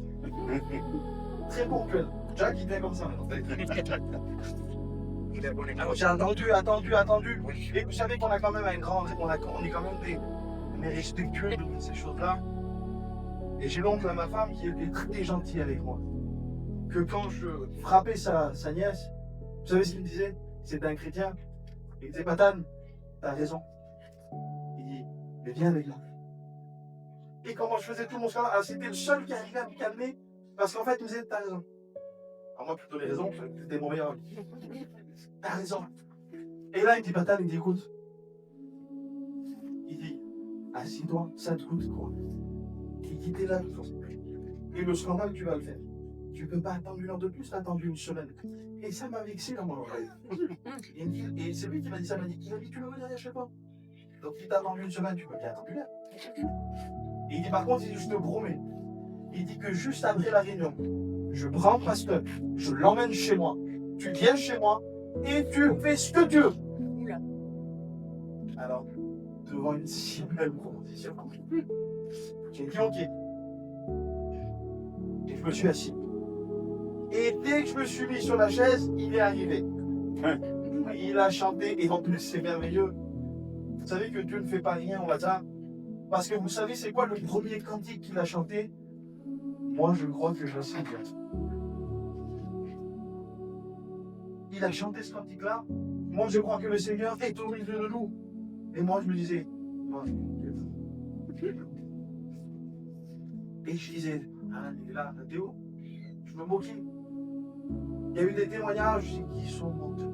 Très ponctuel. Jack, il vient comme ça. Alors j'ai attendu. Et vous savez qu'on a quand même on est quand même on est respectueux de toutes ces choses-là. Et j'ai l'oncle à ma femme qui était très gentil avec moi. Que quand je frappais sa nièce, vous savez ce qu'il me disait? C'était un chrétien. Il disait, Patane, t'as raison. Il dit, mais viens avec moi. Et comment je faisais tout mon scandale, alors c'était le seul qui arrivait à me calmer, parce qu'en fait, il me disait, t'as raison. Alors moi, plutôt les raisons, c'était mon meilleur ami. T'as raison. Et là, il me dit, Patane, il me dit, écoute. Il dit, assis-toi, ça te coûte quoi? Et il t'es là, et le scandale, tu vas le faire. Tu peux pas attendre 1 heure de plus, t'as attendu 1 semaine. Et ça m'a vexé dans mon oreille. Et c'est lui qui m'a dit ça, il m'a dit, tu le veux derrière chez toi. Donc si t'as attendu 1 semaine, tu peux bien attendre 1 heure. Et il dit, par contre, il dit, je te promets. Il dit que juste après la réunion, je prends le pasteur, je l'emmène chez moi, tu viens chez moi, et tu fais ce que tu veux. Oula. Alors, devant une si belle proposition, j'ai dit ok. Et je me suis assis. Et dès que je me suis mis sur la chaise, il est arrivé. Il a chanté, et en plus c'est merveilleux. Vous savez que Dieu ne fait pas rien au hasard. Parce que vous savez c'est quoi le premier cantique qu'il a chanté? Moi je crois que je le sais bien. Il a chanté ce cantique-là. Moi je crois que le Seigneur est au milieu de nous. Et moi je me disais, moi, et je disais, ah, il est là, Théo. Je me moquais. Il y a eu des témoignages qui sont menteux.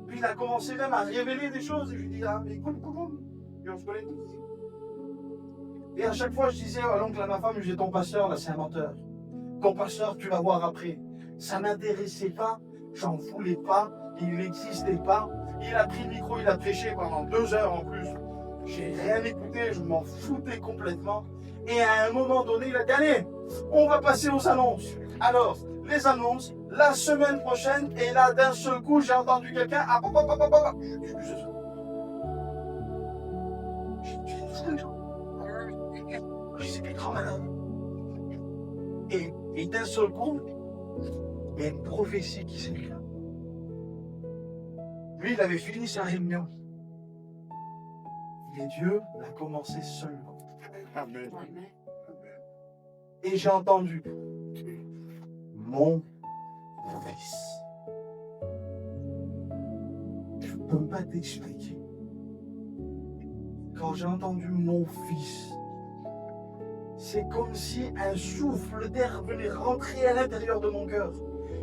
Puis il a commencé même à révéler des choses. Et je lui dis, ah, mais comment? Et on se connaît tous. Et à chaque fois, je disais à l'oncle, à ma femme, je disais, ton pasteur, là, c'est un menteur. Ton pasteur, tu vas voir après. Ça ne m'intéressait pas, j'en voulais pas, il n'existait pas. Il a pris le micro, il a prêché pendant 2 heures en plus. J'ai rien écouté, je m'en foutais complètement. Et à un moment donné, il a dit, allez, on va passer aux annonces. Alors, les annonces, la semaine prochaine, et là, d'un seul coup, j'ai entendu quelqu'un, ah, j'étais grand malade. Et d'un seul coup, il y a une prophétie qui s'est mise. Lui, il avait fini sa réunion. Mais Dieu l'a commencé seulement. Amen. Et j'ai entendu mon fils. Je ne peux pas t'expliquer. Quand j'ai entendu mon fils, c'est comme si un souffle d'air venait rentrer à l'intérieur de mon cœur.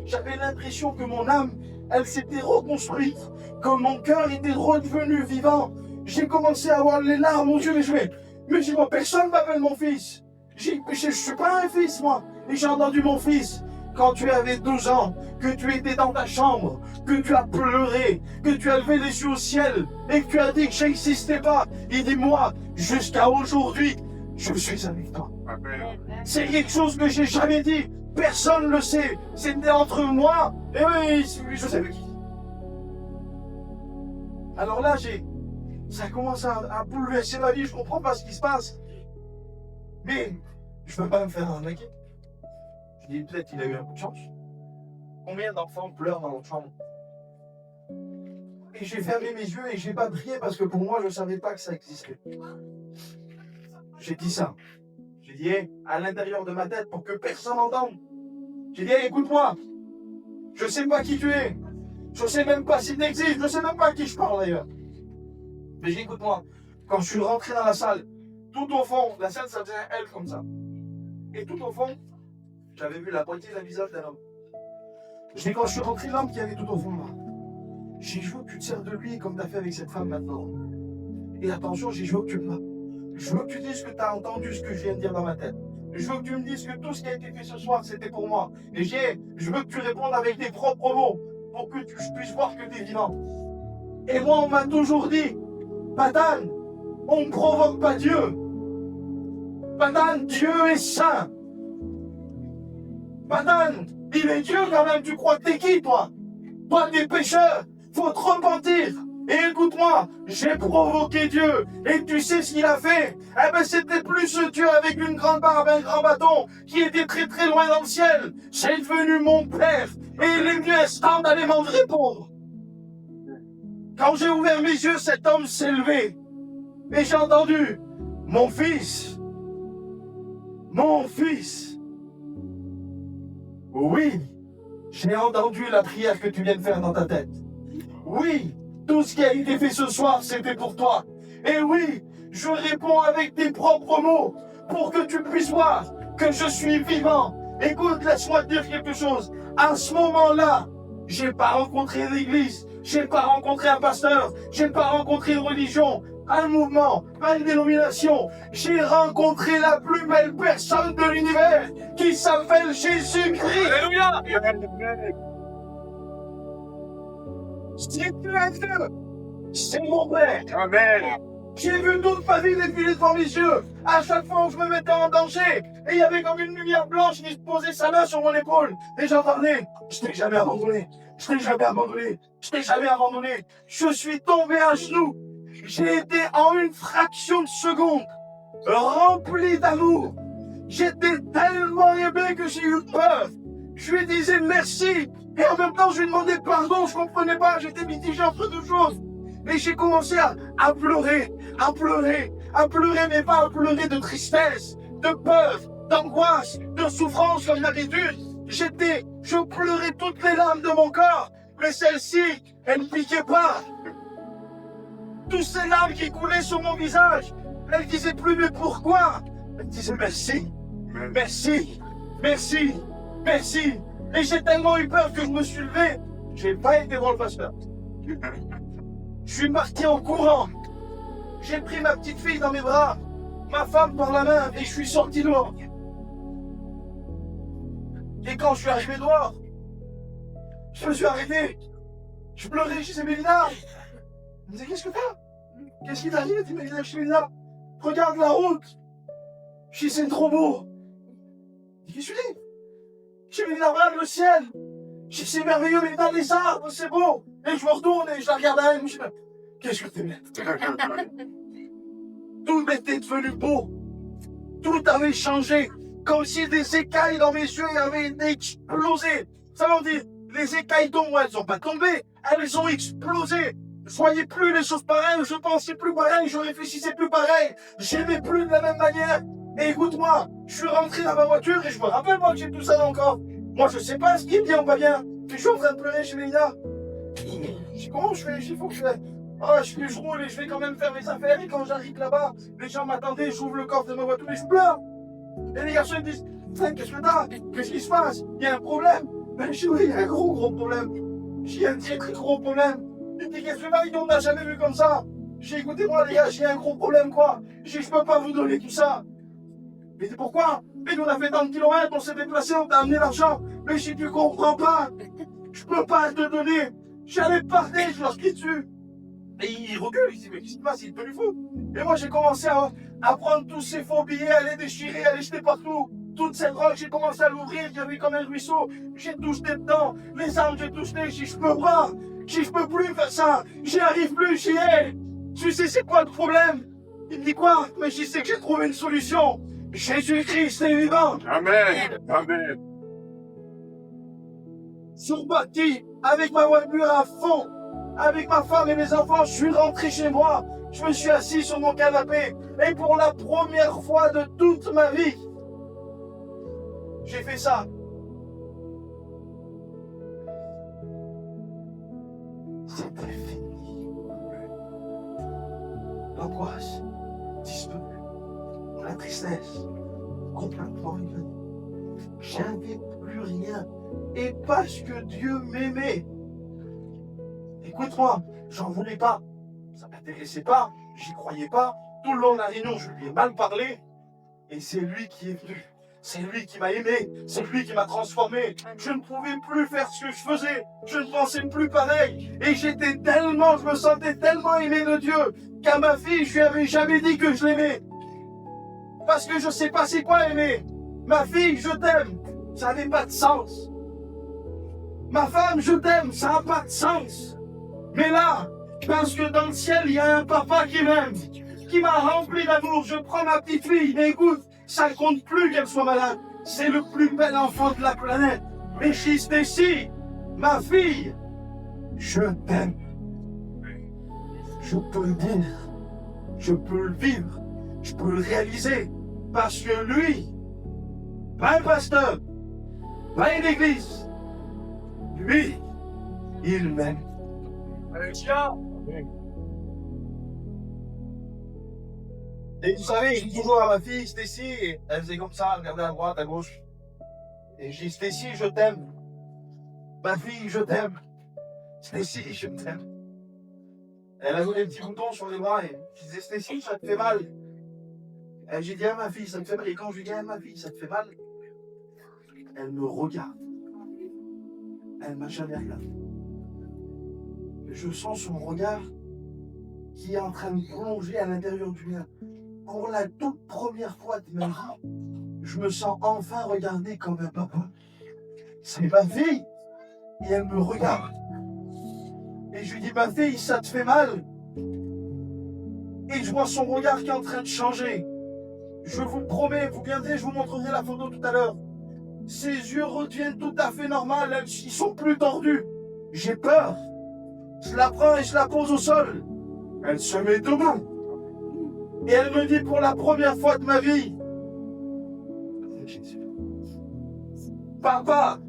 J'avais l'impression que mon âme, elle s'était reconstruite, que mon cœur était redevenu vivant. J'ai commencé à avoir les larmes aux yeux, mais moi, personne ne m'appelle mon fils. Je ne suis pas un fils, moi. Et j'ai entendu mon fils, quand tu avais 12 ans, que tu étais dans ta chambre, que tu as pleuré, que tu as levé les yeux au ciel, et que tu as dit que je n'existais pas. Il dit, moi, jusqu'à aujourd'hui, je suis avec toi. Amen. C'est quelque chose que j'ai jamais dit. Personne ne le sait. C'était entre moi et oui, je savais qui. Alors là, ça commence à bouleverser ma vie. Je comprends pas ce qui se passe. Mais je ne veux pas me faire arnaquer. Je dis peut-être qu'il a eu un coup de chance. Combien d'enfants pleurent dans leur chambre? Et j'ai fermé mes yeux et j'ai pas prié parce que pour moi, je ne savais pas que ça existait. J'ai dit ça. J'ai dit, hey, à l'intérieur de ma tête pour que personne n'entende. J'ai dit, hey, écoute-moi. Je ne sais pas qui tu es. Je ne sais même pas si tu existes. Je ne sais même pas à qui je parle d'ailleurs. Mais j'ai dit, écoute-moi. Quand je suis rentré dans la salle, tout au fond, la salle, ça faisait un L comme ça. Et tout au fond, j'avais vu la moitié d'un visage d'un homme. Je dis, quand je suis rentré, l'homme qui avait tout au fond là. J'ai dit, je veux que tu te sers de lui comme tu as fait avec cette femme maintenant. Et attention, j'ai dit, je veux que tu me... Je veux que tu dises que tu as entendu ce que je viens de dire dans ma tête. Je veux que tu me dises que tout ce qui a été fait ce soir, c'était pour moi. Et je veux que tu répondes avec tes propres mots pour que je puisse voir que tu es vivant. Et moi, on m'a toujours dit, Patane, on ne provoque pas Dieu. Patane, Dieu est saint. Patane, il est Dieu quand même. Tu crois que t'es qui, toi? Toi, t'es pécheur. Faut te repentir. Et écoute-moi, j'ai provoqué Dieu. Et tu sais ce qu'il a fait? Eh ben, c'était plus ce Dieu avec une grande barbe, un grand bâton, qui était très très loin dans le ciel. C'est devenu mon Père. Et il est venu instant d'aller m'en répondre. Quand j'ai ouvert mes yeux, cet homme s'est levé. Et j'ai entendu, mon fils, mon fils. Oui, j'ai entendu la prière que tu viens de faire dans ta tête. Oui, tout ce qui a été fait ce soir, c'était pour toi. Et oui, je réponds avec tes propres mots pour que tu puisses voir que je suis vivant. Écoute, laisse-moi te dire quelque chose. À ce moment-là, j'ai pas rencontré l'église, j'ai pas rencontré un pasteur, j'ai pas rencontré une religion, un mouvement, pas une dénomination. J'ai rencontré la plus belle personne de l'univers qui s'appelle Jésus-Christ. Alléluia. C'est plus un Dieu, c'est mon Père. Amen. J'ai vu toute ma vie défiler devant mes yeux. À chaque fois où je me mettais en danger, et il y avait comme une lumière blanche qui posait sa main sur mon épaule. Et j'entendais, je t'ai jamais abandonné, je t'ai jamais abandonné, je t'ai jamais abandonné. Je suis tombé à genoux. J'ai été en une fraction de seconde rempli d'amour. J'étais tellement aimé que j'ai eu peur. Je lui disais merci. Et en même temps, je lui demandais pardon. Je comprenais pas. J'étais mitigé entre deux choses. Et j'ai commencé à pleurer, à pleurer, à pleurer, mais pas à pleurer de tristesse, de peur, d'angoisse, de souffrance comme d'habitude. Je pleurais toutes les larmes de mon corps. Mais celle-ci, elle ne piquait pas. Toutes ces larmes qui coulaient sur mon visage, elle disait plus mais pourquoi? Elle disait merci, merci, merci, merci. Et j'ai tellement eu peur que je me suis levé. J'ai pas été voir le pasteur. Je suis parti en courant. J'ai pris ma petite fille dans mes bras, ma femme par la main et je suis sorti dehors. Et quand je suis arrivé dehors, je me suis arrêté. Je pleurais, je disais Mélina. Elle me disait qu'est-ce que t'as? Qu'est-ce qui t'arrive? Elle dit Mélina, je suis Mélina. Regarde la route. Je dis c'est trop beau. Je dis qu'est-ce que tu dis? Je dis Mélina, regarde le ciel. Je dis c'est merveilleux, Mélina, les arbres, c'est beau. Et je me retourne et je la regarde à elle. Je dis qu'est-ce que t'es bête? Tout était devenu beau. Tout avait changé. Comme si des écailles dans mes yeux avaient été explosées. Ça veut dire, les écailles tombent, elles sont pas tombées. Elles ont explosé. Je voyais plus les choses pareilles, je pensais plus pareil, je réfléchissais plus pareil. J'aimais plus de la même manière. Et écoute-moi, je suis rentré dans ma voiture et je me rappelle moi que j'ai tout ça encore. Moi je sais pas ce qui est bien ou pas bien. Je suis en train de pleurer chez Mélina. Je dis comment je fais? Il faut que je roule et je vais quand même faire mes affaires. Et quand j'arrive là-bas, les gens m'attendaient, j'ouvre le coffre de ma voiture et je pleure. Et les garçons ils me disent, qu'est-ce que t'as? Qu'est-ce qui se passe? Il y a un problème? Ben je dis oui, il y a un gros problème. J'ai un très gros problème. Il me dit qu'est-ce que t'as? On n'a jamais vu comme ça. J'ai écoutez-moi les gars, j'ai un gros problème quoi. J'ai je peux pas vous donner tout ça. Mais c'est pourquoi? Mais nous on a fait tant de kilomètres, on s'est déplacé, on t'a amené l'argent. Mais si tu comprends pas, je peux pas te donner. J'allais parler, je leur crie dessus. Et il recule, il dit mais qu'est-ce qui se passe? Il est devenu fou. Et moi j'ai commencé à prendre tous ces faux billets, à les déchirer, à les jeter partout. Toute cette drogue, j'ai commencé à l'ouvrir, il y avait comme un ruisseau. J'ai tout jeté dedans. Les armes, j'ai tout jeté. Je peux pas. Je peux plus faire ça. J'y arrive plus, j'y ai. Tu sais c'est quoi le problème? Il me dit quoi? Mais je sais que j'ai trouvé une solution. Jésus-Christ est vivant. Amen. Amen. Je suis reparti avec ma voiture à fond. Avec ma femme et mes enfants, je suis rentré chez moi. Je me suis assis sur mon canapé. Et pour la première fois de toute ma vie, j'ai fait ça. C'était fini. L'angoisse disparue. La tristesse complètement évanouie. J'avais plus rien. Et parce que Dieu m'aimait. Écoute-moi, j'en voulais pas. Ça m'intéressait pas. J'y croyais pas. Tout le long de la réunion, je lui ai mal parlé. Et c'est lui qui est venu. C'est lui qui m'a aimé. C'est lui qui m'a transformé. Je ne pouvais plus faire ce que je faisais. Je ne pensais plus pareil. Et je me sentais tellement aimé de Dieu qu'à ma fille, je lui avais jamais dit que je l'aimais. Parce que je sais pas c'est quoi aimer. Ma fille, je t'aime. Ça n'avait pas de sens. Ma femme, je t'aime. Ça n'a pas de sens. Mais là, parce que dans le ciel, il y a un papa qui m'aime, qui m'a rempli d'amour. Je prends ma petite fille, mais écoute, ça ne compte plus qu'elle soit malade. C'est le plus bel enfant de la planète. Mais Stacy, ma fille, je t'aime. Je peux le dire. je peux le vivre, je peux le réaliser. Parce que lui, pas un pasteur, pas une église, lui, il m'aime. Alléluia. Et vous savez, je dis toujours à ma fille, Stacy, elle faisait comme ça, elle regardait à droite, à gauche. Et je dis, Stacy, je t'aime. Ma fille, je t'aime. Stacy, je t'aime. Elle avait des petits boutons sur les bras et je disais, Stacy, ça te fait mal. Et j'ai dit à ma fille, ça te fait mal. Et quand je lui dis à ma fille, ça te fait mal, elle me regarde. Elle m'a jamais regardé. Je sens son regard qui est en train de plonger à l'intérieur du mien. Pour la toute première fois de ma vie, je me sens enfin regardé comme un papa. C'est ma fille et elle me regarde. Et je lui dis, ma fille, ça te fait mal. Et je vois son regard qui est en train de changer. Je vous promets, vous viendrez, je vous montrerai la photo tout à l'heure. Ses yeux redeviennent tout à fait normaux, ils sont plus tordus. J'ai peur. Je la prends et je la pose au sol. Elle se met debout. Et elle me dit pour la première fois de ma vie, papa,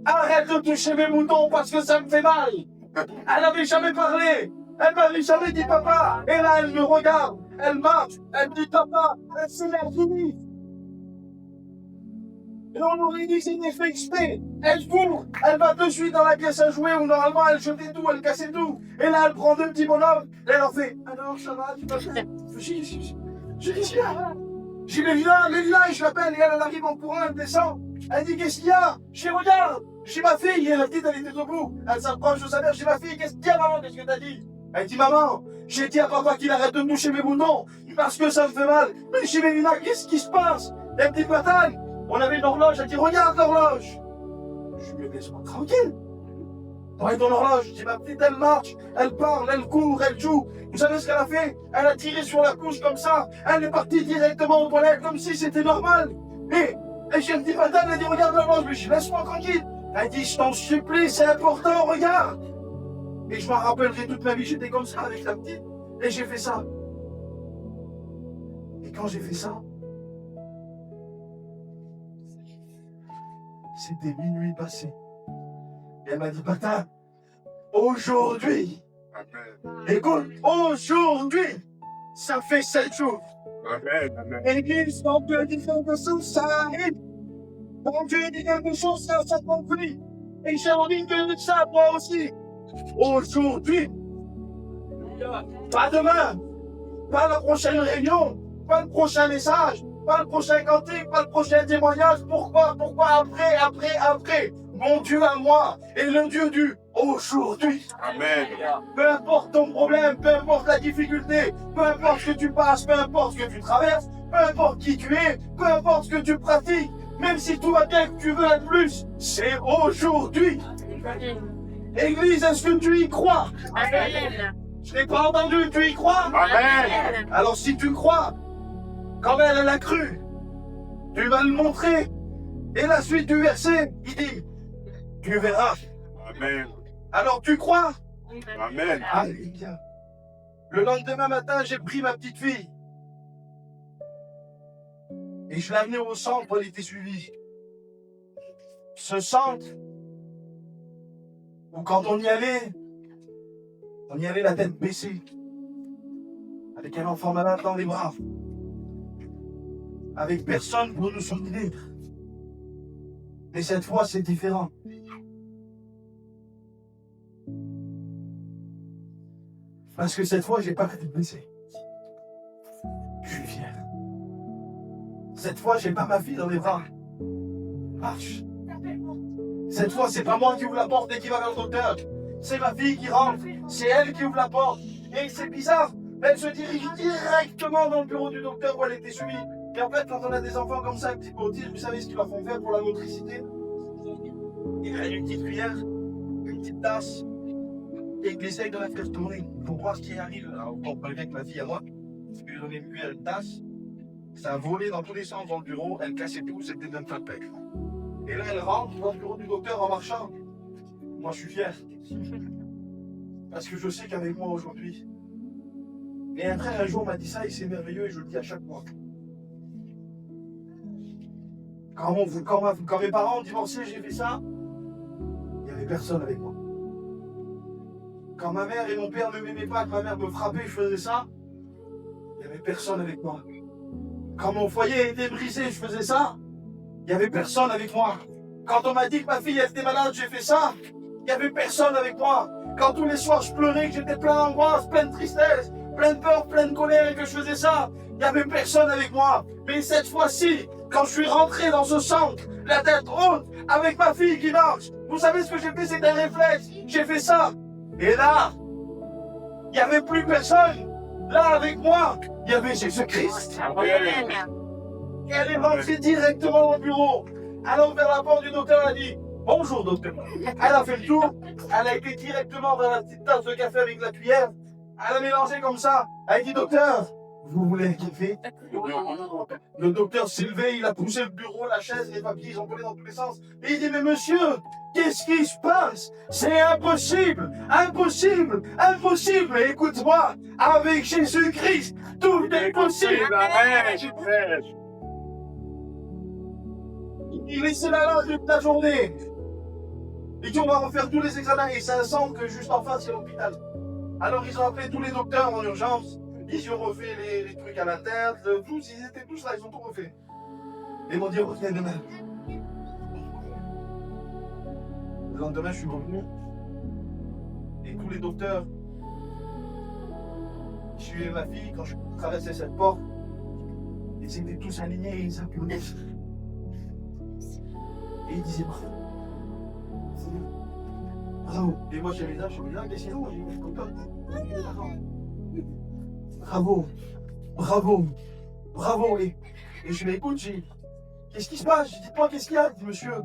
arrête de toucher mes moutons parce que ça me fait mal. Elle n'avait jamais parlé. Elle m'avait jamais dit papa. Et là, elle me regarde. Elle marche. Elle me dit papa. C'est la fini. Et on aurait dit que c'était fait exprès. Elle court. Elle va de suite dans la pièce à jouer où normalement elle jetait tout, elle cassait tout. Et là, elle prend deux petits bonhommes. Et elle leur fait alors, ça va, tu vas bien. J'ai dit, mais viens, et je l'appelle. Et elle arrive en courant, elle descend. Elle dit, qu'est-ce qu'il y a? Je dis, regarde. J'ai ma fille, et la petite, elle était debout. Elle s'approche de sa mère. J'ai ma fille, qu'est-ce qu'il y a, maman? Qu'est-ce que t'as dit? Elle dit, maman, j'ai dit à papa qu'il arrête de me toucher mes boutons parce que ça me fait mal. Mais je dis, mais Lina, qu'est-ce qui se passe? Elle me dit, bataille. On avait une horloge. Elle dit, regarde l'horloge. Je lui dis, laisse-moi tranquille. Ouais, ton horloge. Je dis, ma petite, elle marche, elle parle, elle court, elle joue. Vous savez ce qu'elle a fait? Elle a tiré sur la couche comme ça. Elle est partie directement aux toilettes comme si c'était normal. Et je me dis, bataille, elle a dit, regarde l'horloge. Mais je dis, laisse-moi tranquille. Elle dit, je t'en supplie, c'est important, regarde. Et je m'en rappellerai toute ma vie, j'étais comme ça avec la petite. Et j'ai fait ça. Et quand j'ai fait ça, c'était minuit passé. Et elle m'a dit, bâtard, aujourd'hui, écoute, aujourd'hui, ça fait 7 jours. Et Église, on peut dire quelque chose, ça arrive. On peut dire quelque chose, ça s'accomplit. Et j'ai envie de ça, moi aussi. Aujourd'hui, pas demain, pas la prochaine réunion, pas le prochain message, pas le prochain cantique, pas le prochain témoignage. Pourquoi après? Mon Dieu à moi est le Dieu du aujourd'hui. Amen. Peu importe ton problème, peu importe la difficulté, peu importe ce que tu passes, peu importe ce que tu traverses, peu importe qui tu es, peu importe ce que tu pratiques, même si tout va bien que tu veux être plus, c'est aujourd'hui. Église, est-ce que tu y crois? Amen. Je n'ai pas entendu, tu y crois? Amen. Alors si tu crois, comme elle a cru, tu vas le montrer. Et la suite du verset, il dit, tu verras. Amen. Alors tu crois? Amen. Alléluia. Le lendemain matin, j'ai pris ma petite fille. Et je l'ai amenée au centre, elle était suivie. Ce centre, où quand on y allait la tête baissée, avec un enfant malade dans les bras, avec personne pour nous soutenir. Mais cette fois, c'est différent. Parce que cette fois, j'ai pas la tête baissée. Je suis fier. Cette fois, j'ai pas ma fille dans les bras. Marche. Cette fois, c'est pas moi qui ouvre la porte et qui va vers le docteur. C'est ma fille qui rentre. C'est elle qui ouvre la porte. Et c'est bizarre. Elle se dirige directement dans le bureau du docteur où elle était suivie. Et en fait, quand on a des enfants comme ça, un petit peu autistes, vous savez ce qu'ils leur font faire pour la motricité? Ils prennent une petite cuillère, une petite tasse, et ils essayent de la faire tourner pour voir ce qui arrive. Alors, on parle bien que ma fille à moi, parce que j'en ai une cuillère, une tasse, ça a volé dans tous les sens dans le bureau, elle cassait tout, c'était même pas de pec. Et là, elle rentre dans le bureau du docteur en marchant. Moi, je suis fier. Parce que je sais qu'avec moi aujourd'hui, Mais un frère, un jour, m'a dit ça et c'est merveilleux et je le dis à chaque fois. Quand mes parents ont divorcé, j'ai fait ça, il n'y avait personne avec moi. Quand ma mère et mon père ne m'aimaient pas, que ma mère me frappait, je faisais ça, il n'y avait personne avec moi. Quand mon foyer était brisé, je faisais ça, il n'y avait personne avec moi. Quand on m'a dit que ma fille était malade, j'ai fait ça, il n'y avait personne avec moi. Quand tous les soirs je pleurais, que j'étais plein d'angoisse, plein de tristesse, plein de peur, plein de colère et que je faisais ça, il n'y avait personne avec moi. Mais cette fois-ci, quand je suis rentré dans ce centre, la tête haute, avec ma fille qui marche, vous savez ce que j'ai fait, c'est un réflexe. J'ai fait ça. Et là, il n'y avait plus personne. Là, avec moi, il y avait Jésus-Christ. Amen. Elle est rentrée directement au bureau. Elle a ouvert la porte du docteur, elle a dit « Bonjour docteur ». Elle a fait le tour, elle a été directement vers la petite tasse de café avec la cuillère. Elle a mélangé comme ça. Elle a dit « Docteur, vous voulez un café ?» Le docteur s'est levé, il a poussé le bureau, la chaise, les papiers, ils ont collé dans tous les sens. Et il dit « Mais monsieur, qu'est-ce qui se passe? C'est impossible, impossible, impossible. Et écoute-moi, avec Jésus-Christ, tout est possible. » Amen. Jésus. Il laissait là toute la journée. Et dit on va refaire tous les examens. Et c'est un centre que juste en face, il y a l'hôpital. Alors ils ont appelé tous les docteurs en urgence. Ils ont refait les trucs à la tête. Tous, ils étaient tous là, ils ont tout refait. Et ils m'ont dit reviens demain. Le lendemain, je suis revenu. Et tous les docteurs, je suivaient ma fille quand je traversais cette porte. Ils étaient tous alignés et ils applaudaient. Et il disait bravo. Bravo. Et moi j'avais là, je me disais, mais sinon, j'ai dit, bravo. Bravo. Bravo. Et je l'écoute, j'ai dit, qu'est-ce qui se passe? Je dis, dites-moi, qu'est-ce qu'il y a? Il dit, monsieur.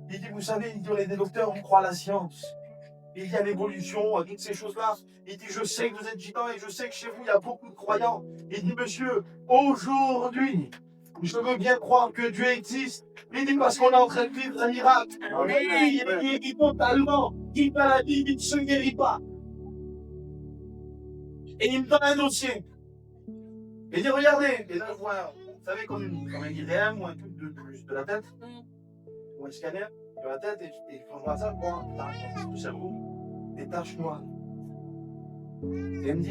Il dit, vous savez, il dit, on est des docteurs, on croit à la science. Il y a l'évolution, toutes ces choses-là. Il dit, je sais que vous êtes gitan et je sais que chez vous, il y a beaucoup de croyants. Il dit, monsieur, aujourd'hui, je veux bien croire que Dieu existe. Il dit parce qu'on est en train de vivre un miracle. Il est guéri totalement. Il maladie, il ne se guérit pas. Et il me donne un dossier. Et il dit regardez. Et là je vois, vous savez, comme un IRM ou un truc de la tête, ou un scanner de la tête. Et quand je vois ça, je vois dans le cerveau des taches noires. Et il me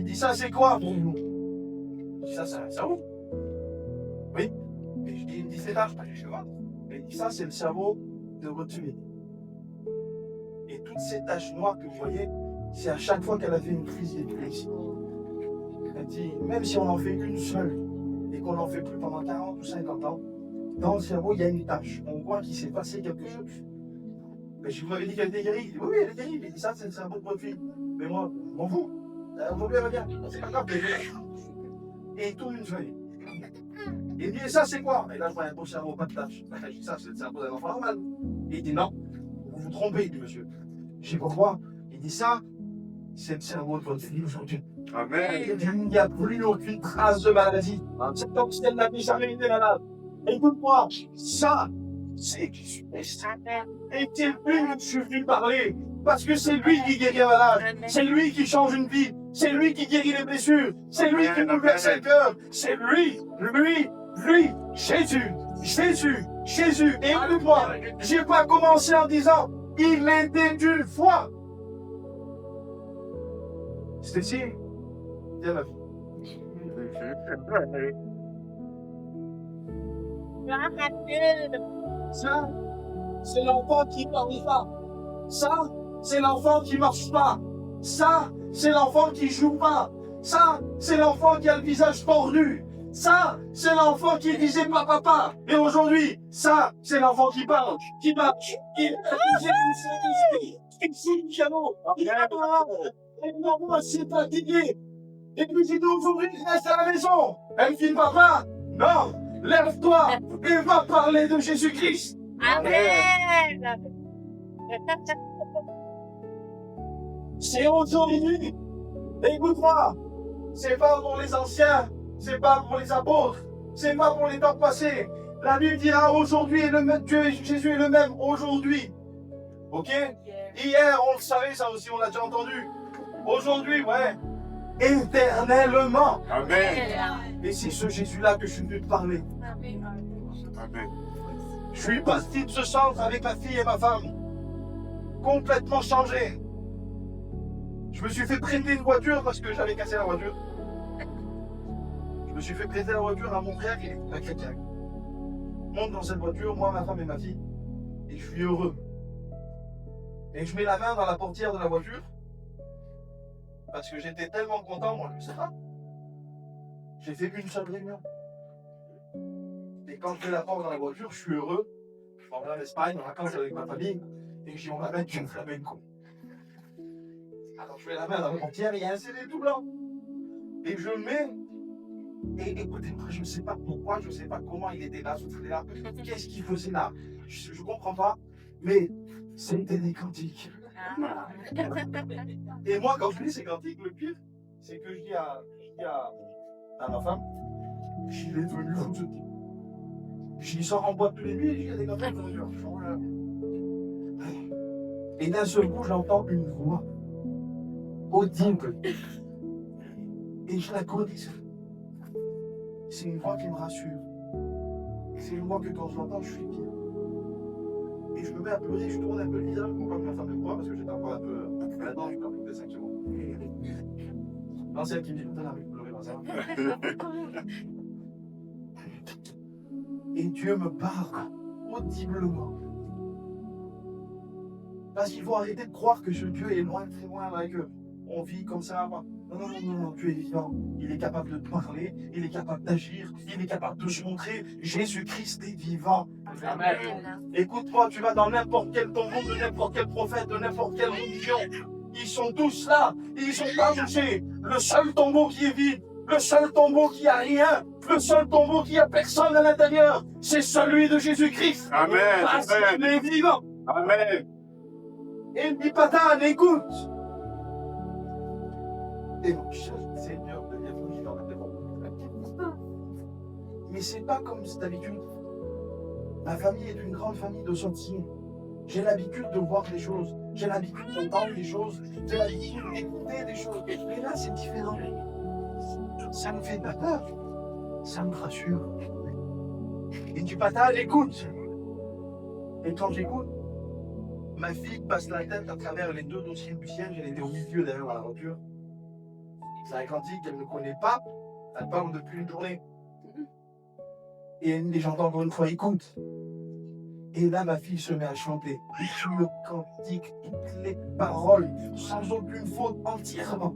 dit ça c'est quoi pour vous? Je dis ça c'est un cerveau. Oui. Et je dis, il me dit, c'est là, je sais pas. Et il dit, ça, c'est le cerveau de votre fille. Et toutes ces taches noires que vous voyez, c'est à chaque fois qu'elle a fait une crise d'épilepsie. Elle dit, même si on n'en fait qu'une seule, et qu'on n'en fait plus pendant 40 ou 50 ans, dans le cerveau, il y a une tache. On voit qu'il s'est passé quelque chose. Mais je vous avais dit qu'elle était guérie. Il dit, oui, elle est guérie. Il dit, ça, c'est le cerveau de votre fille. Mais moi, je m'en fous. Aujourd'hui, elle va bien. C'est pas grave, et il tourne une feuille. Il me dit, et ça c'est quoi? Et là je vois un beau cerveau, pas de tâche. Je dis, ça c'est le cerveau d'un enfant normal. Et il dit, non, vous vous trompez, il dit, monsieur. Je sais pourquoi. Il dit, ça, c'est le cerveau de votre fille aujourd'hui. Amen. Il n'y a plus aucune trace de maladie. C'est comme si elle n'avait jamais été malade. Écoute-moi, ça, c'est Jésus-Christ. Et c'est lui que je suis venu parler. Parce que c'est lui qui guérit un malade. C'est lui qui change une vie. C'est lui qui guérit les blessures. C'est lui qui bouleverse le cœur. C'est lui, Jésus. Et écoute-moi, j'ai pas commencé en disant, il était une fois. Stécie, viens ma fille. Ça, c'est l'enfant qui parle pas. Ça, c'est l'enfant qui marche pas. Ça, c'est l'enfant qui joue pas. Ça, c'est l'enfant qui a le visage tordu. Ça, c'est l'enfant qui disait pas papa. Et aujourd'hui, ça, c'est l'enfant qui parle, qui marche, qui le piano. Et maman s'est fatiguée. Et puis j'ai dit aujourd'hui, reste à la maison. Elle dit papa, non, lève-toi et va parler de Jésus-Christ. Amen. C'est aujourd'hui. Écoute-moi, c'est pas pour les anciens, c'est pas pour les apôtres, c'est pas pour les temps passés. La Bible dira aujourd'hui, Jésus est le même aujourd'hui. Ok? Hier, on le savait, ça aussi, on l'a déjà entendu. Aujourd'hui, ouais. éternellement. Amen. Et c'est ce Jésus-là que je suis venu te parler. Amen. Je suis parti de ce centre avec ma fille et ma femme, complètement changé. Je me suis fait prêter une voiture parce que j'avais cassé la voiture. Je me suis fait prêter la voiture à mon frère qui est un chrétien. Je monte dans cette voiture, moi, ma femme et ma fille, et je suis heureux. Et je mets la main dans la portière de la voiture parce que j'étais tellement content, moi, je ne sais pas. J'ai fait une seule réunion. Et quand je mets la porte dans la voiture, je suis heureux. Je m'en vais en Espagne, en vacances avec ma famille, et je dis on va mettre une flamenco. Alors je mets la main dans la portière, il y a un CD tout blanc. Et je le mets. Et écoutez-moi, je ne sais pas pourquoi, je ne sais pas comment il était là, ce frère. Qu'est-ce qu'il faisait là? Je ne comprends pas. Mais c'était des cantiques. Et moi, quand je lis ces cantiques, le pire, c'est que je dis à ma femme, il est devenu fou. Je dis, sors en boîte tous les nuits, il y a des cantiques. Et d'un seul coup, j'entends une voix audible. Et je la connais. C'est une voix qui me rassure. C'est une voix que quand je l'entends, je suis bien. Et je me mets à pleurer, je tourne un peu le visage pour pas que ma femme me voie, parce que j'étais encore un peu là-dedans, je pleure de 5 secondes. Non, c'est elle qui me dit, putain, arrête de pleurer, dans ça. Et Dieu me parle audiblement. Parce qu'il faut arrêter de croire que ce Dieu est loin, très loin, là, que on vit comme ça. Non, Dieu est vivant. Il est capable de te parler, il est capable d'agir, il est capable de se montrer. Jésus-Christ est vivant. Amen. Écoute-moi, tu vas dans n'importe quel tombeau de n'importe quel prophète, de n'importe quelle religion. Ils sont tous là, ils sont pas bougés. Le seul tombeau qui est vide, le seul tombeau qui a rien, le seul tombeau qui a personne à l'intérieur, c'est celui de Jésus-Christ. Amen. Parce qu'il est vivant. Amen. Et ne dis pas d'âne, écoute. Et mon cher Seigneur, deviens vivant. Mais c'est pas comme d'habitude. Ma famille est une grande famille de sorciers. J'ai l'habitude de voir des choses. J'ai l'habitude d'entendre des choses. J'ai l'habitude d'écouter des choses. Mais là, c'est différent. Ça me fait pas peur. Ça me rassure. Et du patate, écoute. Et quand j'écoute, ma fille passe la tête à travers les deux dossiers du ciel. Elle était au milieu derrière la voiture. C'est un cantique qu'elle ne connaît pas. Elle parle depuis une journée. Et j'entends encore une fois, écoute. Et là, ma fille se met à chanter. Le cantique, toutes les paroles, sans aucune faute, entièrement.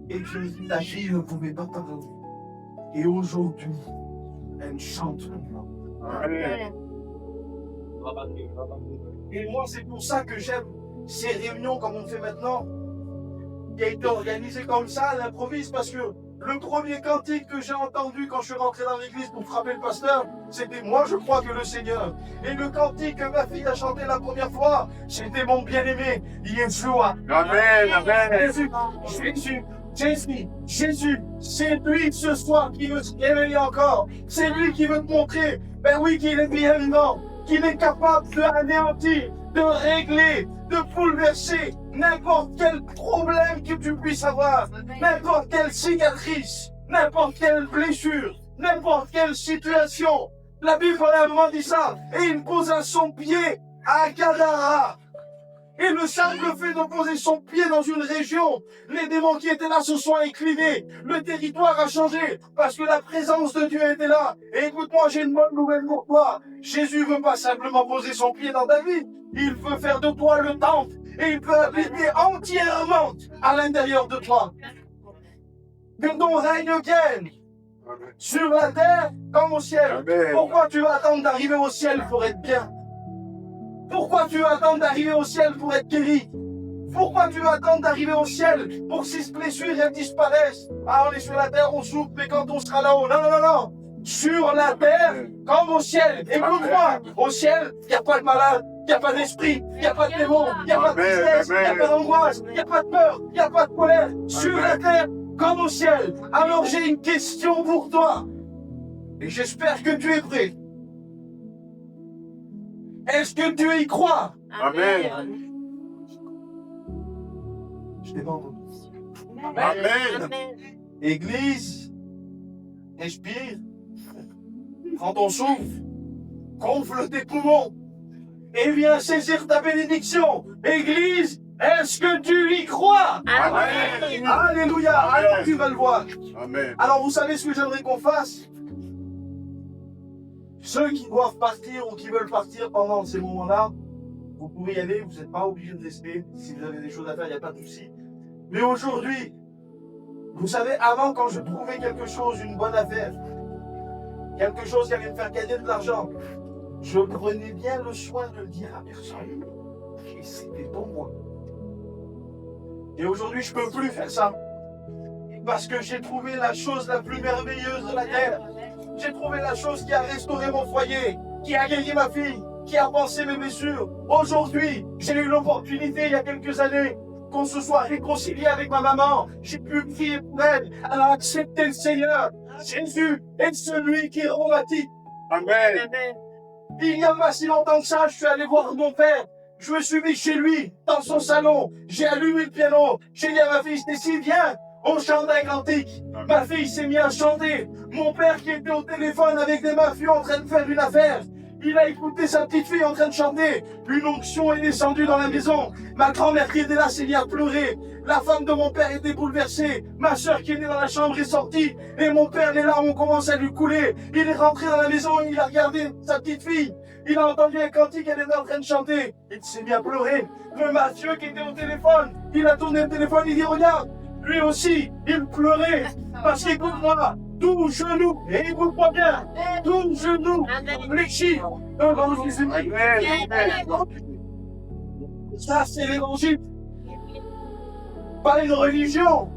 Et je me dis, la fille ne pouvait pas parler. Et aujourd'hui, elle chante maintenant. Amen. Et moi, c'est pour ça que j'aime ces réunions comme on fait maintenant, qui a été organisée comme ça à l'improviste, parce que le premier cantique que j'ai entendu quand je suis rentré dans l'église pour frapper le pasteur, c'était moi, je crois que le Seigneur. Et le cantique que ma fille a chanté la première fois, c'était mon bien-aimé, Yeshua. Amen. Amen. Jésus, c'est lui ce soir qui veut se réveiller encore. C'est lui qui veut te montrer, ben oui, qu'il est bien vivant, qu'il est capable d'anéantir, de régler, de bouleverser n'importe quel problème que tu puisses avoir, n'importe quelle cicatrice, n'importe quelle blessure, n'importe quelle situation. La Bible à un moment dit ça, et il posa son pied à Gadara. Et le simple fait de poser son pied dans une région, les démons qui étaient là se sont inclinés, le territoire a changé, parce que la présence de Dieu était là. Et écoute-moi, j'ai une bonne nouvelle pour toi. Jésus veut pas simplement poser son pied dans ta vie, il veut faire de toi le temple, et il peut habiter entièrement à l'intérieur de toi. Que ton règne vienne sur la terre comme au ciel. Amen. Pourquoi tu vas attendre d'arriver au ciel pour être bien? Pourquoi tu vas attendre d'arriver au ciel pour être guéri? Pourquoi tu vas attendre d'arriver au ciel pour que ces blessures elles disparaissent? Ah, on est sur la terre, on souffre, mais quand on sera là-haut, non. Sur la terre comme au ciel. Écoute-moi, au ciel, il n'y a pas de malade, il n'y a pas d'esprit, il n'y a pas de démon, il n'y a pas de tristesse, il n'y a pas d'angoisse, il n'y a pas de peur, il n'y a pas de colère. Sur la terre comme au ciel. Alors j'ai une question pour toi. Et j'espère que tu es prêt. Est-ce que tu y crois? Amen. Je t'ai pas entendu. Amen. Église, respire, prends ton souffle, gonfle tes poumons et viens saisir ta bénédiction. Église, est-ce que tu y crois? Amen. Alléluia. Alors tu vas le voir. Amen. Alors vous savez ce que j'aimerais qu'on fasse? Ceux qui doivent partir ou qui veulent partir pendant ces moments-là, vous pouvez y aller, vous n'êtes pas obligé de rester. Si vous avez des choses à faire, il n'y a pas de souci. Mais aujourd'hui, vous savez, avant, quand je trouvais quelque chose, une bonne affaire, quelque chose qui allait me faire gagner de l'argent, je prenais bien le soin de le dire à personne. Et c'était pour moi. Et aujourd'hui, je ne peux plus faire ça. Parce que j'ai trouvé la chose la plus merveilleuse de la terre. J'ai trouvé la chose qui a restauré mon foyer, qui a guéri ma fille, qui a pansé mes blessures. Aujourd'hui, j'ai eu l'opportunité, il y a quelques années, qu'on se soit réconcilié avec ma maman. J'ai pu prier pour elle. Elle a accepté le Seigneur. Jésus est celui qui rend la vie. Amen. Il y a pas si longtemps que ça, je suis allé voir mon père. Je me suis mis chez lui, dans son salon. J'ai allumé le piano. J'ai dit à ma fille, Stécie, viens, on chante un cantique. Ma fille s'est mise à chanter. Mon père qui était au téléphone avec des mafieux en train de faire une affaire, il a écouté sa petite fille en train de chanter. Une onction est descendue dans la maison. Ma grand-mère qui était là s'est mise à pleurer. La femme de mon père était bouleversée. Ma soeur qui était dans la chambre est sortie. Et mon père, les larmes ont commencé à lui couler. Il est rentré dans la maison, il a regardé sa petite fille. Il a entendu un cantique, elle était en train de chanter. Il s'est mis à pleurer. Le mafieux qui était au téléphone, il a tourné le téléphone, il dit, regarde, lui aussi, il pleurait. Parce qu'écoute-moi, tout genou, et écoute-moi bien, tout genou, fléchit devant Jésus. Ça, c'est l'évangile. Pas une religion.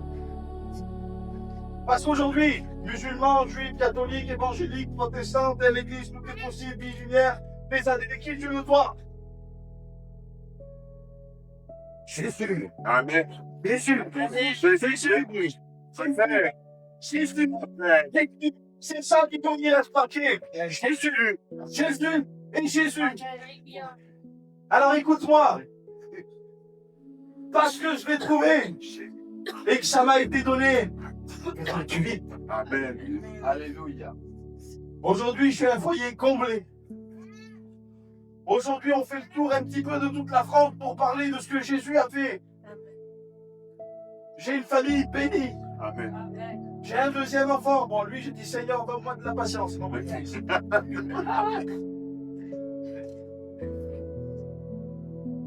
Parce qu'aujourd'hui, musulmans, juifs, catholiques, évangéliques, protestants, telle église, tout est possible, vie lumière, les années qui tu veux toi. Jésus. Amen. Jésus. Jésus. Jésus. C'est ça qui doit y respecter. Jésus. Jésus et Jésus. Alors écoute-moi. Parce que je vais trouver et que ça m'a été donné gratuit. Amen. Alléluia. Aujourd'hui, je suis un foyer comblé. Aujourd'hui, on fait le tour un petit peu de toute la France pour parler de ce que Jésus a fait. J'ai une famille bénie. Amen. J'ai un deuxième enfant. Bon, lui, j'ai dit, Seigneur, donne-moi de la patience. Non, mais...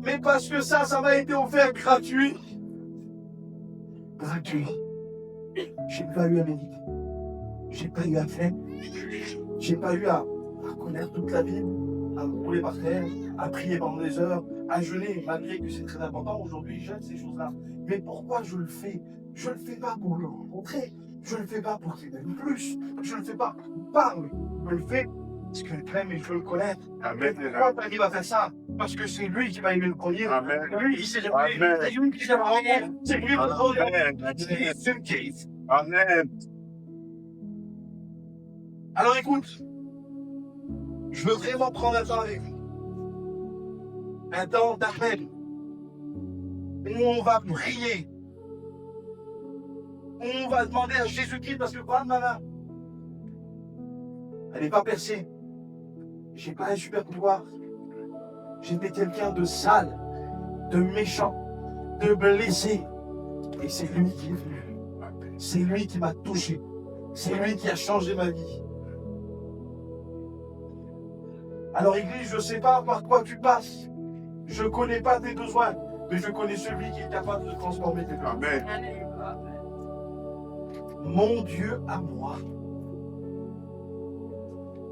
mais parce que ça m'a été offert gratuit. Gratuit. J'ai pas eu à méditer. J'ai pas eu à faire. J'ai pas eu à connaître toute la Bible, à me rouler par terre, à prier pendant des heures, à jeûner, malgré que c'est très important. Aujourd'hui, j'aime ces choses-là. Mais pourquoi je le fais? Je ne le fais pas pour le rencontrer. Je ne le fais pas pour qu'il m'aime plus. Je ne le fais pas pour parler. Je le fais parce que je l'aime et je veux le connaître. Amen. Pourquoi tu arrives à faire ça? Parce que c'est lui qui m'a aimé le premier. Amen. Lui, il s'est révélé. Amen. C'est lui qui s'est révélé. C'est lui qui m'a Amen. révélé. Amen. Alors écoute, je veux vraiment prendre un temps avec vous. Un temps d'appel. Où on va prier. Où on va demander à Jésus-Christ, parce que regarde ma main. Elle n'est pas percée. J'ai pas un super pouvoir. J'étais quelqu'un de sale, de méchant, de blessé. Et c'est lui qui est venu. C'est lui qui m'a touché. C'est lui qui a changé ma vie. Alors Église, je ne sais pas par quoi tu passes. Je ne connais pas tes besoins. Mais je connais celui qui est capable de transformer tes besoins. Amen. Mon Dieu à moi.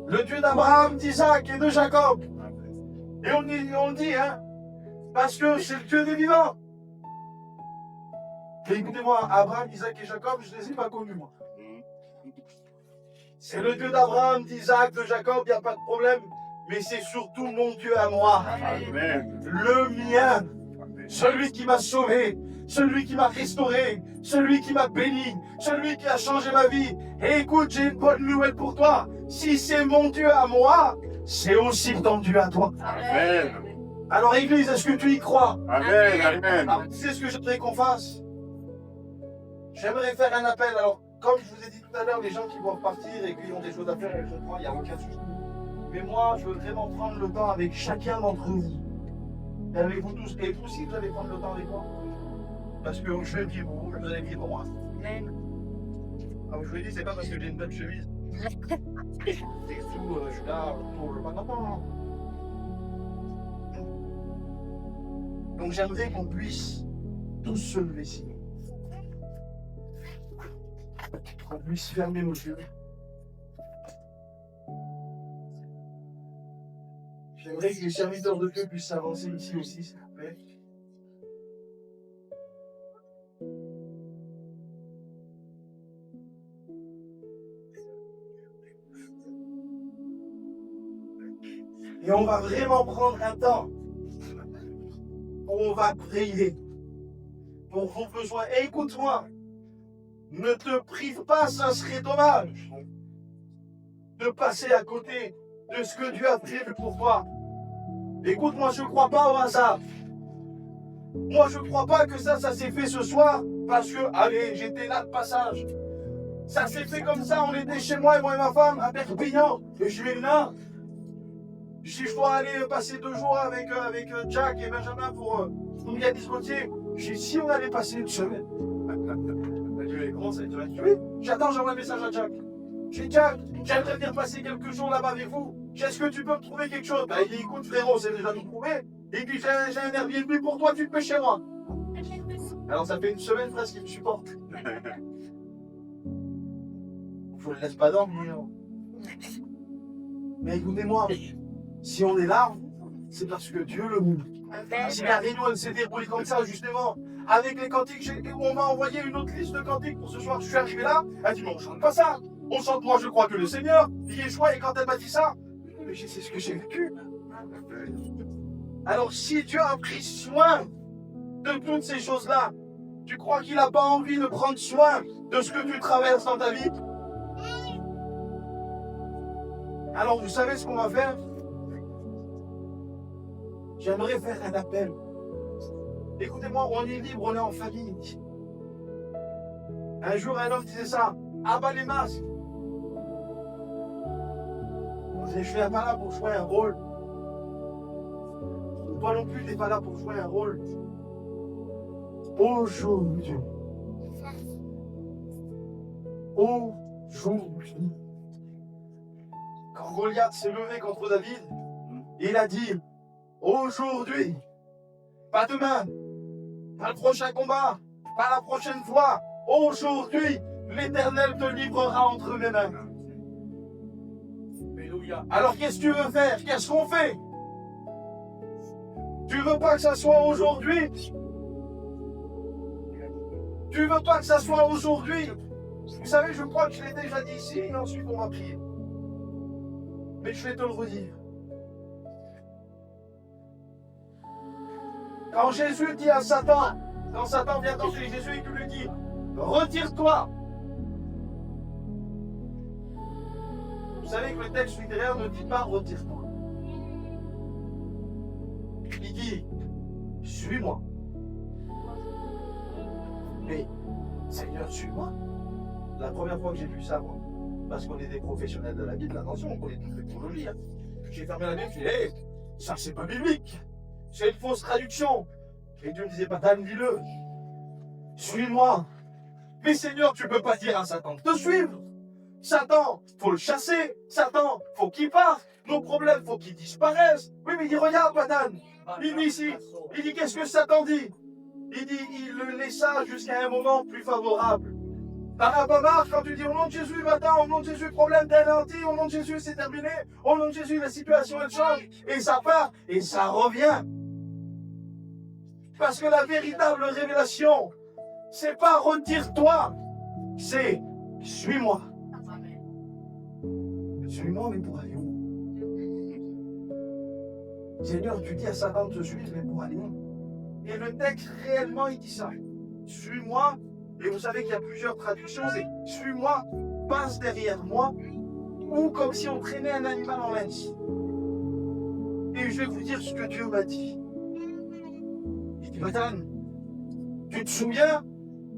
Le Dieu d'Abraham, d'Isaac et de Jacob. Et on le dit, hein, parce que c'est le Dieu des vivants. Mais écoutez-moi, Abraham, Isaac et Jacob, je ne les ai pas connus, moi. C'est le Dieu d'Abraham, d'Isaac, de Jacob, il n'y a pas de problème. Mais c'est surtout mon Dieu à moi. Amen. Le mien. Celui qui m'a sauvé. Celui qui m'a restauré. Celui qui m'a béni. Celui qui a changé ma vie. Et écoute, j'ai une bonne nouvelle pour toi. Si c'est mon Dieu à moi, c'est aussi ton Dieu à toi. Amen. Alors Église, est-ce que tu y crois? Amen. Amen. Alors, c'est ce que j'aimerais qu'on fasse. J'aimerais faire un appel. Alors, comme je vous ai dit tout à l'heure, les gens qui doivent partir et qui ont des choses à faire, je comprends, il n'y a aucun souci. Mais moi, je veux vraiment prendre le temps avec chacun d'entre vous. Et avec vous tous. Et vous aussi, vous allez prendre le temps avec moi. Parce que je vais vivre vous, vous allez vivre moi. Amen. Alors, je vous l'ai dit, c'est pas parce que j'ai une belle chemise. C'est tout, je suis là pour le maintenant. Donc, j'aimerais qu'on puisse tous se lever ici. Qu'on puisse fermer nos yeux. J'aimerais que les serviteurs de Dieu puissent s'avancer ici aussi, s'il vous plaît. Et on va vraiment prendre un temps où on va prier pour vos besoins. Et écoute-moi, ne te prive pas, ça serait dommage de passer à côté de ce que Dieu a prévu pour toi. Écoute-moi, je ne crois pas au hasard. Moi, je ne crois pas que ça s'est fait ce soir parce que, allez, j'étais là de passage. Ça s'est fait comme ça, on était chez moi et ma femme à Perpignan. Et je suis là. Si je dois aller passer 2 jours avec Jack et Benjamin pour Yannis Gauthier, si on allait passer une semaine. Comment ça, tu vas tuer? J'attends, j'envoie un message à Jack. J'ai dit, Jack, j'aimerais venir passer quelques jours là-bas avec vous. Est-ce que tu peux me trouver quelque chose? Ben, il dit, écoute frérot, c'est déjà tout trouvé. Il dit, j'ai un Airbnb pour toi, tu te mets chez moi. Alors ça fait une semaine presque qu'il me supporte. Je le laisse pas dormir. Mais écoutez-moi, si on est là, c'est parce que Dieu le veut. Si la réunion elle s'est déroulée comme ça, justement, avec les cantiques, on m'a envoyé une autre liste de cantiques pour ce soir. Je suis arrivé là, elle dit, mais on chante pas ça. On chante, moi je crois que le Seigneur, il est choix. Et quand elle m'a dit ça, c'est ce que j'ai vécu. Alors si Dieu a pris soin de toutes ces choses-là, tu crois qu'il n'a pas envie de prendre soin de ce que tu traverses dans ta vie? Alors vous savez ce qu'on va faire? J'aimerais faire un appel. Écoutez-moi, on est libre, on est en famille. Un jour, un homme disait ça, abat les masques. Je suis pas là pour jouer un rôle. Toi non plus, tu n'es pas là pour jouer un rôle. Aujourd'hui. Aujourd'hui. Quand Goliath s'est levé contre David, il a dit, aujourd'hui, pas demain, pas le prochain combat, pas la prochaine fois, aujourd'hui, l'Éternel te livrera entre mes mains. Alors qu'est-ce que tu veux faire? Qu'est-ce qu'on fait? Tu veux pas que ça soit aujourd'hui? Tu veux pas que ça soit aujourd'hui? Vous savez, je crois que je l'ai déjà dit ici, et ensuite on va prier. Mais je vais te le redire. Quand Jésus dit à Satan, quand Satan vient tenter Jésus et qu'il lui dit, retire-toi. Vous savez que le texte littéraire ne dit pas retire-toi. Il dit, suis-moi. Mais, Seigneur, suis-moi. La première fois que j'ai vu ça, moi, parce qu'on est des professionnels de la Bible, attention, on connaît toute l'écologie. Hein. J'ai fermé la Bible, j'ai dit, hey, ça c'est pas biblique. C'est une fausse traduction. Et Dieu me disait, pas Dan, dis-le. Suis-moi. Mais Seigneur, tu peux pas dire à Satan de te suivre. Satan, faut le chasser. Satan, faut qu'il parte. Nos problèmes, faut qu'ils disparaissent. Oui, mais il dit, regarde, Padan. Il dit ici, il dit, qu'est-ce que Satan dit? Il dit, il le laissa jusqu'à un moment plus favorable. T'en as pas marre quand tu dis, au nom de Jésus, va-t'en, au nom de Jésus, problème d'anéanti, au nom de Jésus, c'est terminé. Au nom de Jésus, la situation, elle change. Et ça part, et ça revient. Parce que la véritable révélation, c'est pas retire-toi, c'est suis-moi. Suis-moi, mais pour aller où? Seigneur, tu dis à Satan de te suivre, mais pour aller où? Et le texte, réellement, il dit ça. Suis-moi, et vous savez qu'il y a plusieurs traductions, c'est suis-moi, passe derrière moi, ou comme si on traînait un animal en laisse. Et je vais vous dire ce que Dieu m'a dit. Il dit, Nathan, tu te souviens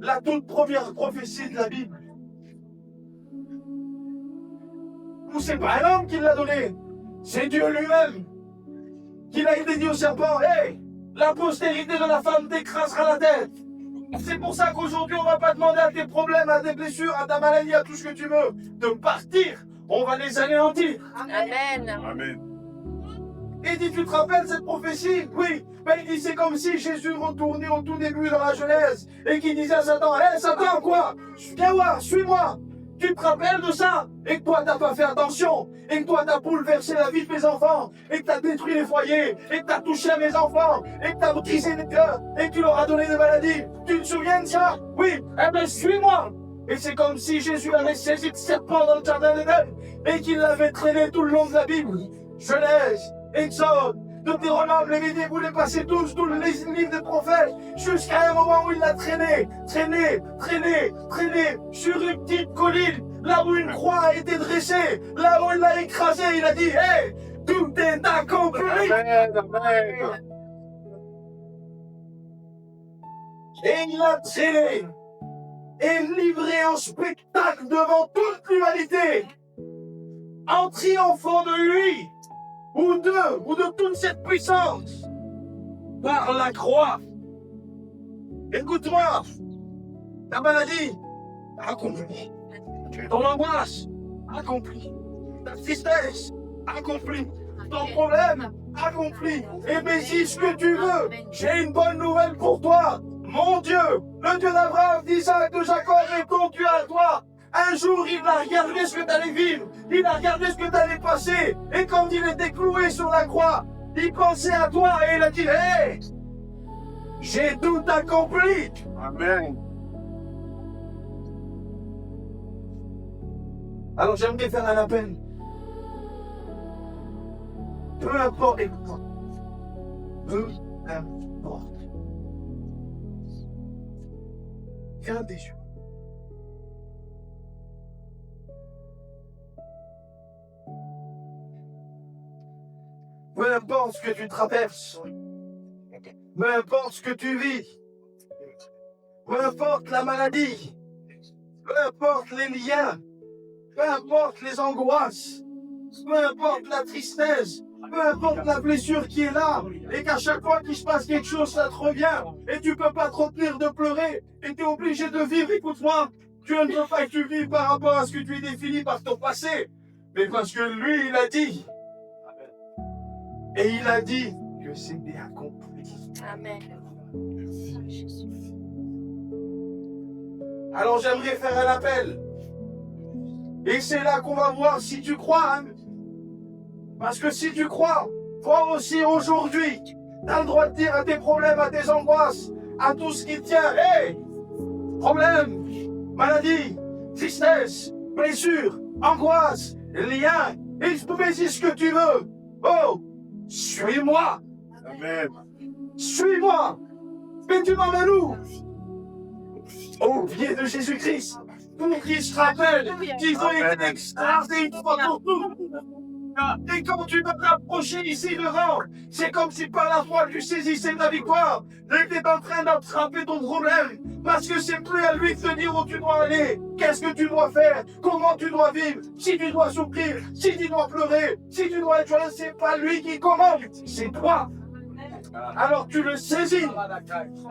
la toute première prophétie de la Bible. C'est pas un homme qui l'a donné, c'est Dieu lui-même qui l'a été dit au serpent, hey, la postérité de la femme t'écrasera la tête. C'est pour ça qu'aujourd'hui, on va pas demander à tes problèmes, à tes blessures, à ta maladie, à tout ce que tu veux, de partir. On va les anéantir. Amen. Amen. Et dit, tu te rappelles cette prophétie? Oui. Ben, il dit, c'est comme si Jésus retournait au tout début dans la Genèse et qui disait à Satan, hé, Satan, quoi? Viens voir, suis-moi. Tu te rappelles de ça? Et que toi, t'as pas fait attention. Et que toi, t'as bouleversé la vie de mes enfants. Et que t'as détruit les foyers. Et que t'as touché à mes enfants. Et que t'as brisé des cœurs. Et que tu leur as donné des maladies. Tu te souviens de ça? Oui. Eh ben, suis-moi. Et c'est comme si Jésus avait saisi le serpent dans le jardin d'Éden et qu'il l'avait traîné tout le long de la Bible. Genèse, Exode, Deutéronome, Lévitique, vous les passez tous les livres des prophètes, jusqu'à un moment où il l'a traîné sur une petite colline, là où une croix a été dressée, là où il l'a écrasé, il a dit, hey, tout est accompli. Amen. Amen. Et il l'a traîné et livré en spectacle devant toute l'humanité, en triomphant de lui, ou de toute cette puissance, par la croix. Écoute-moi, ta maladie, accomplie. Ton angoisse, accomplie. Ta tristesse, accomplie. Ton problème, accompli. Et mais dis ce que tu veux, j'ai une bonne nouvelle pour toi. Mon Dieu, le Dieu d'Abraham, d'Isaac, de Jacob est ton Dieu à toi. Un jour, il a regardé ce que tu allais vivre. Il a regardé ce que tu allais passer. Et quand il était cloué sur la croix, il pensait à toi et il a dit, hé, j'ai tout accompli. Amen. Alors j'aimerais faire un appel. Peu importe, écoute-moi. Peu importe. Ferme tes yeux. Peu importe ce que tu traverses, peu importe ce que tu vis, peu importe la maladie, peu importe les liens, peu importe les angoisses, peu importe la tristesse, peu importe la blessure qui est là, et qu'à chaque fois qu'il se passe quelque chose, ça te revient, et tu peux pas te retenir de pleurer, et tu es obligé de vivre, écoute-moi, tu ne veux pas que tu vives par rapport à ce que tu es défini par ton passé, mais parce que lui, il a dit, et il a dit que c'était accompli. Amen. Alors j'aimerais faire un appel. Et c'est là qu'on va voir si tu crois. Hein. Parce que si tu crois, toi aussi aujourd'hui, tu as le droit de dire à tes problèmes, à tes angoisses, à tout ce qui tient. Hé, problème, maladie, tristesse, blessure, angoisse, lien, exprimer ce que tu veux. Oh, suis-moi. Amen. Suis-moi. Mais tu m'emmènes où? Au pied de Jésus-Christ. Pour qu'il se rappelle qu'ils ont été extrasés une fois pour toutes. Et quand tu vas t'approcher ici devant, c'est comme si par la foi tu saisissais la victoire. Et tu es en train d'attraper ton problème. Parce que c'est plus à lui de te dire où tu dois aller. Qu'est-ce que tu dois faire? Comment tu dois vivre? Si tu dois souffrir, si tu dois pleurer, si tu dois être joyeux, c'est pas lui qui commande. C'est toi. Alors tu le saisis.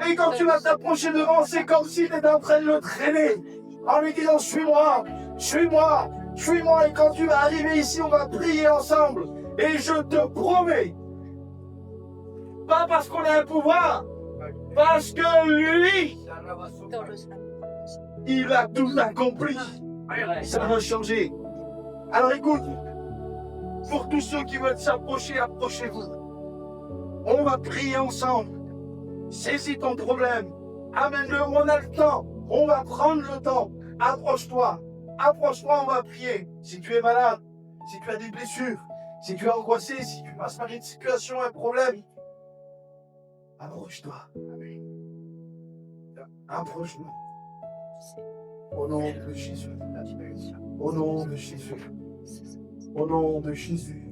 Et quand tu vas t'approcher devant, c'est comme si tu étais en train de le traîner. En lui disant, suis-moi, suis-moi, suis-moi. Et quand tu vas arriver ici, on va prier ensemble. Et je te promets, pas parce qu'on a un pouvoir, parce que lui, il a tout accompli. Ça va changer. Alors écoute, pour tous ceux qui veulent s'approcher, approchez-vous. On va prier ensemble. Saisis ton problème. Amène-le, on a le temps. On va prendre le temps. Approche-toi. Approche-toi, on va prier. Si tu es malade, si tu as des blessures, si tu es angoissé, si tu passes par une situation, un problème, approche-toi. Approche-nous. Au nom de Jésus. Au nom de Jésus. Au nom de Jésus.